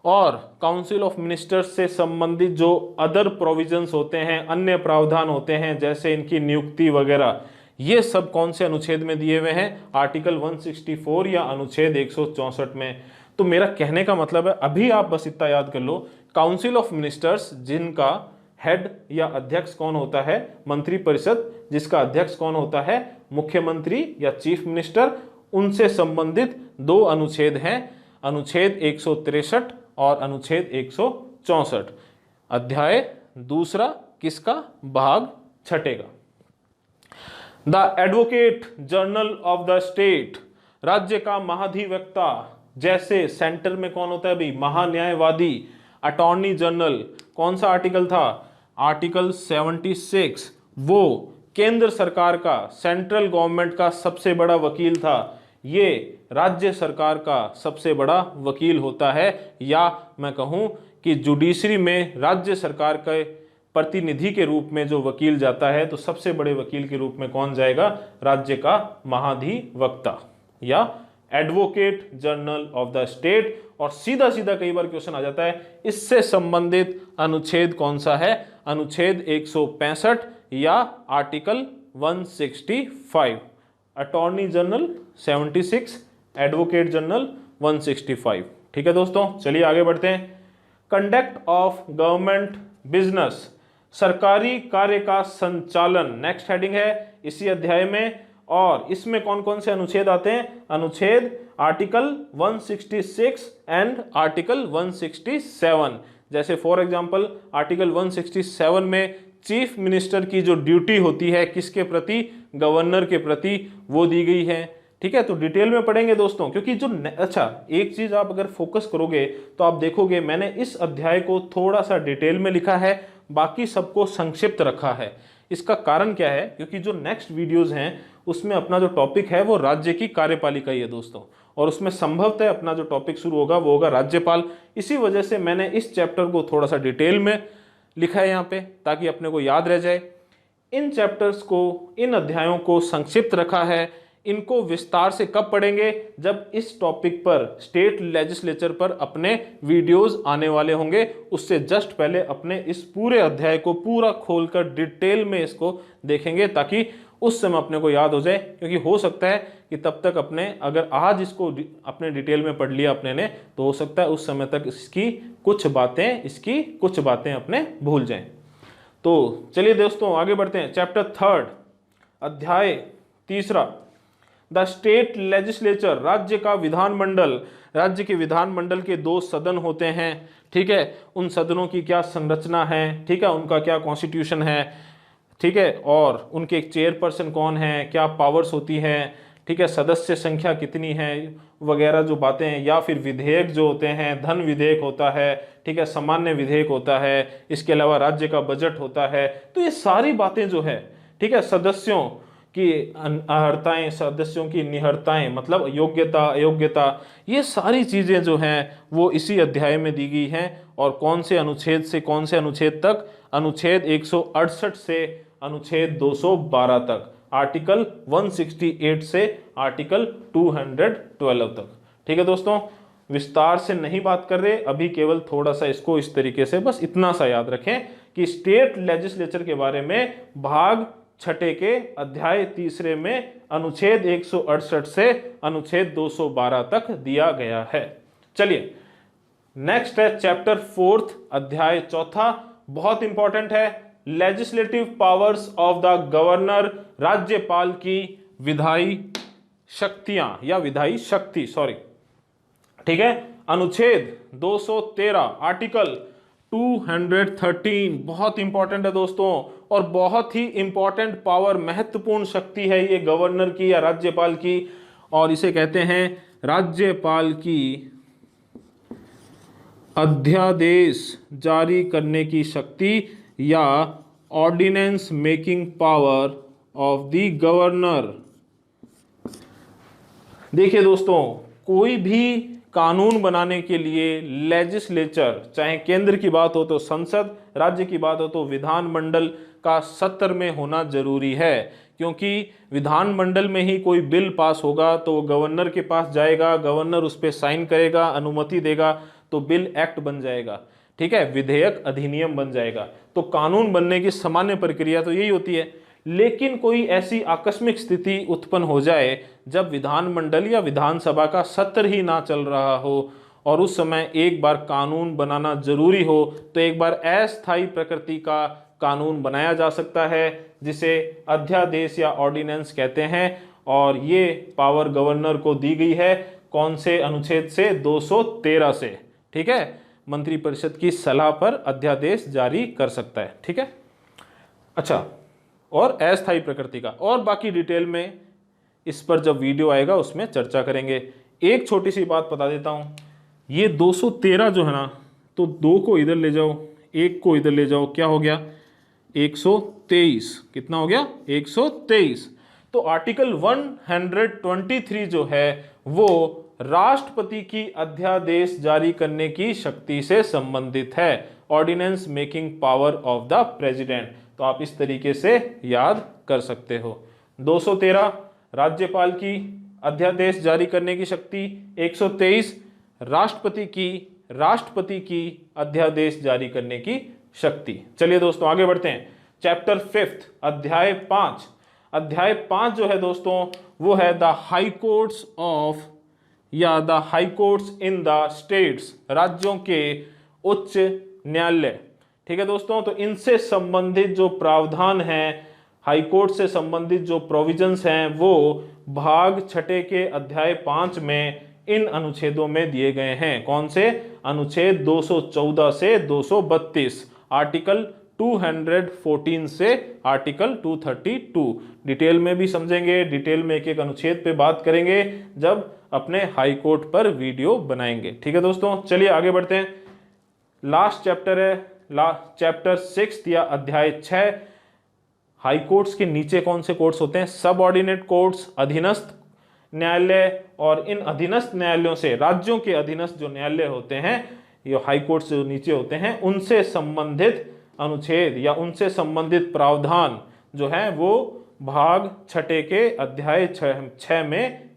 और काउंसिल ऑफ मिनिस्टर्स से संबंधित जो अदर प्रोविजंस होते हैं, अन्य प्रावधान होते हैं, जैसे इनकी नियुक्ति वगैरह, ये सब कौन से अनुच्छेद में दिए हुए हैं? आर्टिकल 164 या अनुच्छेद 164 में। तो मेरा कहने का मतलब है, अभी आप बस इतना याद कर लो, काउंसिल ऑफ मिनिस्टर्स जिनका हेड या अध्यक्ष कौन होता है? मंत्री परिषद, जिसका अध्यक्ष कौन होता है? मुख्यमंत्री या चीफ मिनिस्टर। उनसे संबंधित दो अनुच्छेद हैं, अनुच्छेद 163 और अनुच्छेद 164। अध्याय दूसरा किसका? भाग छठे का। The advocate general of the state, राज्य का महाधिवक्ता। जैसे सेंटर में कौन होता है भाई? महान्यायवादी, अटॉर्नी जनरल। कौन सा आर्टिकल था? आर्टिकल 76। वो केंद्र सरकार का, सेंट्रल गवर्नमेंट का सबसे बड़ा वकील था। ये राज्य सरकार का सबसे बड़ा वकील होता है, या मैं कहूं कि जुडिशरी में राज्य सरकार के प्रतिनिधि के रूप में जो वकील जाता है, तो सबसे बड़े वकील के रूप में कौन जाएगा? राज्य का महाधिवक्ता या advocate general of the state. और सीधा सीधा कई बार क्वेश्चन आ जाता है, इससे संबंधित अनुच्छेद कौन सा है? अनुच्छेद 165 या article 165। Attorney general 76, advocate general 165। ठीक है दोस्तों, चलिए आगे बढ़ते हैं। कंडक्ट ऑफ गवर्नमेंट बिजनेस, सरकारी कार्य का संचालन, नेक्स्ट हेडिंग है इसी अध्याय में। और इसमें कौन कौन से अनुच्छेद आते हैं? अनुच्छेद आर्टिकल 166 एंड आर्टिकल 167। जैसे फॉर एग्जांपल आर्टिकल 167 में चीफ मिनिस्टर की जो ड्यूटी होती है किसके प्रति? गवर्नर के प्रति, वो दी गई है। ठीक है, तो डिटेल में पढ़ेंगे दोस्तों, क्योंकि जो अच्छा, एक चीज आप अगर फोकस करोगे तो आप देखोगे मैंने इस अध्याय को थोड़ा सा डिटेल में लिखा है, बाकी सबको संक्षिप्त रखा है। इसका कारण क्या है? क्योंकि जो नेक्स्ट वीडियोस हैं उसमें अपना जो टॉपिक है वो राज्य की कार्यपालिका ही है दोस्तों, और उसमें संभवतः अपना जो टॉपिक शुरू होगा वो होगा राज्यपाल। इसी वजह से मैंने इस चैप्टर को थोड़ा सा डिटेल में लिखा है यहाँ पे, ताकि अपने को याद रह जाए। इन चैप्टर्स को, इन अध्यायों को संक्षिप्त रखा है। इनको विस्तार से कब पढ़ेंगे? जब इस टॉपिक पर स्टेट लेजिस्लेचर पर अपने वीडियोस आने वाले होंगे, उससे जस्ट पहले अपने इस पूरे अध्याय को पूरा खोलकर डिटेल में इसको देखेंगे, ताकि उस समय अपने को याद हो जाए। क्योंकि हो सकता है कि तब तक अपने, अगर आज इसको अपने डिटेल में पढ़ लिया अपने ने, तो हो सकता है उस समय तक इसकी कुछ बातें अपने भूल जाएं। तो चलिए दोस्तों आगे बढ़ते हैं। चैप्टर 3, अध्याय तीसरा, द स्टेट लेजिस्लेचर, राज्य का विधानमंडल। राज्य के विधानमंडल के 2 सदन होते हैं। ठीक है, उन सदनों की क्या संरचना है, ठीक है, उनका क्या कॉन्स्टिट्यूशन है, ठीक है, और उनके चेयरपर्सन कौन है, क्या पावर्स होती हैं, ठीक है, सदस्य संख्या कितनी है, वगैरह जो बातें हैं। या फिर विधेयक जो होते हैं, धन विधेयक होता है, ठीक है, सामान्य विधेयक होता है, इसके अलावा राज्य का बजट होता है। तो ये सारी बातें जो है, ठीक है, सदस्यों की अर्हताएं, सदस्यों की निहरताएं, मतलब योग्यता अयोग्यता, ये सारी चीजें जो हैं वो इसी अध्याय में दी गई हैं। और कौन से अनुच्छेद से कौन से अनुच्छेद तक? अनुच्छेद 168 से अनुच्छेद 212 तक, आर्टिकल 168 से आर्टिकल 212 तक। ठीक है दोस्तों, विस्तार से नहीं बात कर रहे अभी, केवल थोड़ा सा इसको इस तरीके से बस इतना सा याद रखें कि स्टेट लेजिस्लेचर के बारे में भाग छठे के अध्याय तीसरे में अनुच्छेद 168 से अनुच्छेद 212 तक दिया गया है। चलिए नेक्स्ट है चैप्टर 4, अध्याय चौथा, बहुत इंपॉर्टेंट है। Legislative powers of the governor, राज्यपाल की विधायी शक्तियां या विधायी शक्ति, सॉरी, ठीक है। अनुच्छेद 213, आर्टिकल 213 बहुत इंपॉर्टेंट है दोस्तों, और बहुत ही इंपॉर्टेंट पावर, महत्वपूर्ण शक्ति है ये गवर्नर की या राज्यपाल की, और इसे कहते हैं राज्यपाल की अध्यादेश जारी करने की शक्ति या ordinance making power of the governor. देखिए दोस्तों, कोई भी कानून बनाने के लिए लेजिस्लेचर, चाहे केंद्र की बात हो तो संसद, राज्य की बात हो तो विधानमंडल का सत्र में होना जरूरी है, क्योंकि विधानमंडल में ही कोई बिल पास होगा तो वो गवर्नर के पास जाएगा, गवर्नर उस पर साइन करेगा, अनुमति देगा, तो बिल एक्ट बन जाएगा, ठीक है, विधेयक अधिनियम बन जाएगा। तो कानून बनने की सामान्य प्रक्रिया तो यही होती है। लेकिन कोई ऐसी आकस्मिक स्थिति उत्पन्न हो जाए जब विधानमंडल या विधानसभा का सत्र ही ना चल रहा हो और उस समय एक बार कानून बनाना जरूरी हो, तो एक बार अस्थायी प्रकृति का कानून बनाया जा सकता है, जिसे अध्यादेश या ऑर्डिनेंस कहते हैं। और ये पावर गवर्नर को दी गई है, कौन से अनुच्छेद से? 213 से, ठीक है। मंत्रिपरिषद की सलाह पर अध्यादेश जारी कर सकता है, ठीक है। अच्छा, और अस्थायी प्रकृति का और बाकी डिटेल में इस पर जब वीडियो आएगा उसमें चर्चा करेंगे। एक छोटी सी बात बता देता हूं, ये 213 जो है ना, तो 2 को इधर ले जाओ, 1 को इधर ले जाओ, क्या हो गया? 123। कितना हो गया? 123। तो आर्टिकल 123 जो है वो राष्ट्रपति की अध्यादेश जारी करने की शक्ति से संबंधित है, ordinance making power of the president. तो आप इस तरीके से याद कर सकते हो। 213 राज्यपाल की अध्यादेश जारी करने की शक्ति, 123 राष्ट्रपति की अध्यादेश जारी करने की शक्ति। चलिए दोस्तों आगे बढ़ते हैं। चैप्टर 5 अध्याय 5। अध्याय 5 जो है दोस्तों वो है द हाई कोर्ट्स ऑफ या the high courts in the states, राज्यों के उच्च न्यायालय, ठीक है दोस्तों। तो इनसे संबंधित जो प्रावधान हैं, हाई कोर्ट से संबंधित जो प्रोविजंस हैं, वो भाग 6 के अध्याय 5 में इन अनुच्छेदों में दिए गए हैं। कौन से? अनुच्छेद 214 से 232, आर्टिकल 214 से आर्टिकल 232। डिटेल में भी समझेंगे, डिटेल में एक एक अनुच्छेद पे बात करेंगे जब अपने हाई कोर्ट पर वीडियो बनाएंगे, ठीक है दोस्तों। चलिए आगे बढ़ते हैं। लास्ट चैप्टर है, चैप्टर 6 या अध्याय 6। हाई कोर्ट्स के नीचे कौन से कोर्ट्स होते हैं? सब ऑर्डिनेट कोर्ट्स, अधीनस्थ न्यायालय। और इन अधीनस्थ न्यायालयों से, राज्यों के अधीनस्थ जो न्यायालय होते हैं, ये हाई कोर्ट्स जो नीचे होते हैं, उनसे संबंधित अनुच्छेद या उनसे संबंधित प्रावधान जो है वो भाग 6 के अध्याय 6 में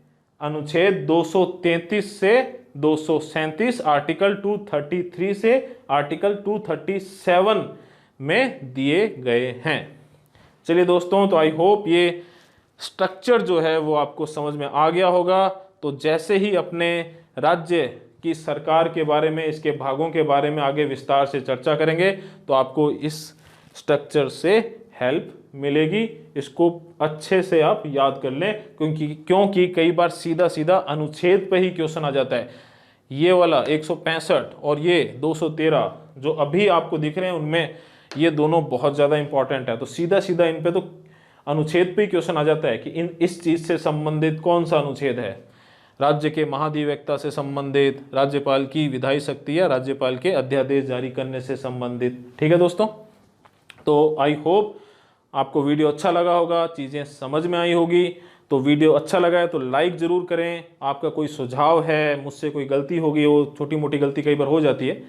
अनुच्छेद 233 से 237, आर्टिकल 233 से आर्टिकल 237 में दिए गए हैं। चलिए दोस्तों, तो आई होप ये स्ट्रक्चर जो है वो आपको समझ में आ गया होगा। तो जैसे ही अपने राज्य की सरकार के बारे में, इसके भागों के बारे में आगे विस्तार से चर्चा करेंगे, तो आपको इस स्ट्रक्चर से हेल्प मिलेगी। इसको अच्छे से आप याद कर लें, क्योंकि कई बार सीधा सीधा अनुच्छेद पे ही क्वेश्चन आ जाता है। ये वाला 165 और ये 213 जो अभी आपको दिख रहे हैं, उनमें ये दोनों बहुत ज़्यादा इंपॉर्टेंट है। तो सीधा सीधा इन पे तो अनुच्छेद पे ही क्वेश्चन आ जाता है कि इस चीज़ से संबंधित कौन सा अनुच्छेद है। राज्य के महाधिवक्ता से संबंधित, राज्यपाल की विधायी शक्ति या राज्यपाल के अध्यादेश जारी करने से संबंधित, ठीक है दोस्तों। तो आई होप आपको वीडियो अच्छा लगा होगा, चीज़ें समझ में आई होगी। तो वीडियो अच्छा लगा है तो लाइक ज़रूर करें। आपका कोई सुझाव है, मुझसे कोई गलती हो गई हो, छोटी मोटी गलती कई बार हो जाती है,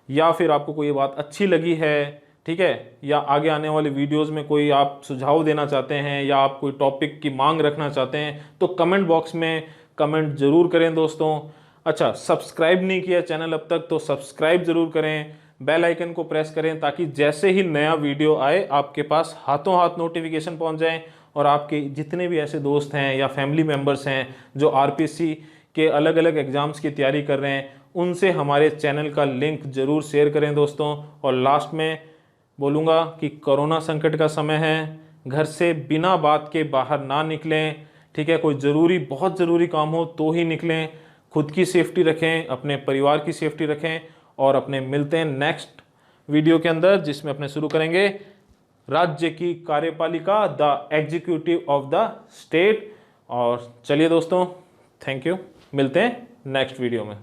या फिर आपको कोई बात अच्छी लगी है, ठीक है, या आगे आने वाले वीडियोस में कोई आप सुझाव देना चाहते हैं या आप कोई टॉपिक की मांग रखना चाहते हैं, तो कमेंट बॉक्स में कमेंट ज़रूर करें दोस्तों। अच्छा, सब्सक्राइब नहीं किया चैनल अब तक तो सब्सक्राइब ज़रूर करें, बेल आइकन को प्रेस करें, ताकि जैसे ही नया वीडियो आए आपके पास हाथों हाथ नोटिफिकेशन पहुंच जाए। और आपके जितने भी ऐसे दोस्त हैं या फैमिली मेम्बर्स हैं जो आरपीसी के अलग अलग एग्ज़ाम्स की तैयारी कर रहे हैं, उनसे हमारे चैनल का लिंक ज़रूर शेयर करें दोस्तों। और लास्ट में बोलूँगा कि कोरोना संकट का समय है, घर से बिना बात के बाहर ना निकलें, ठीक है। कोई ज़रूरी, बहुत ज़रूरी काम हो तो ही निकलें। खुद की सेफ्टी रखें, अपने परिवार की सेफ्टी रखें। और अपने मिलते हैं नेक्स्ट वीडियो के अंदर, जिसमें अपने शुरू करेंगे राज्य की कार्यपालिका, the executive of the state. और चलिए दोस्तों, थैंक यू, मिलते हैं नेक्स्ट वीडियो में।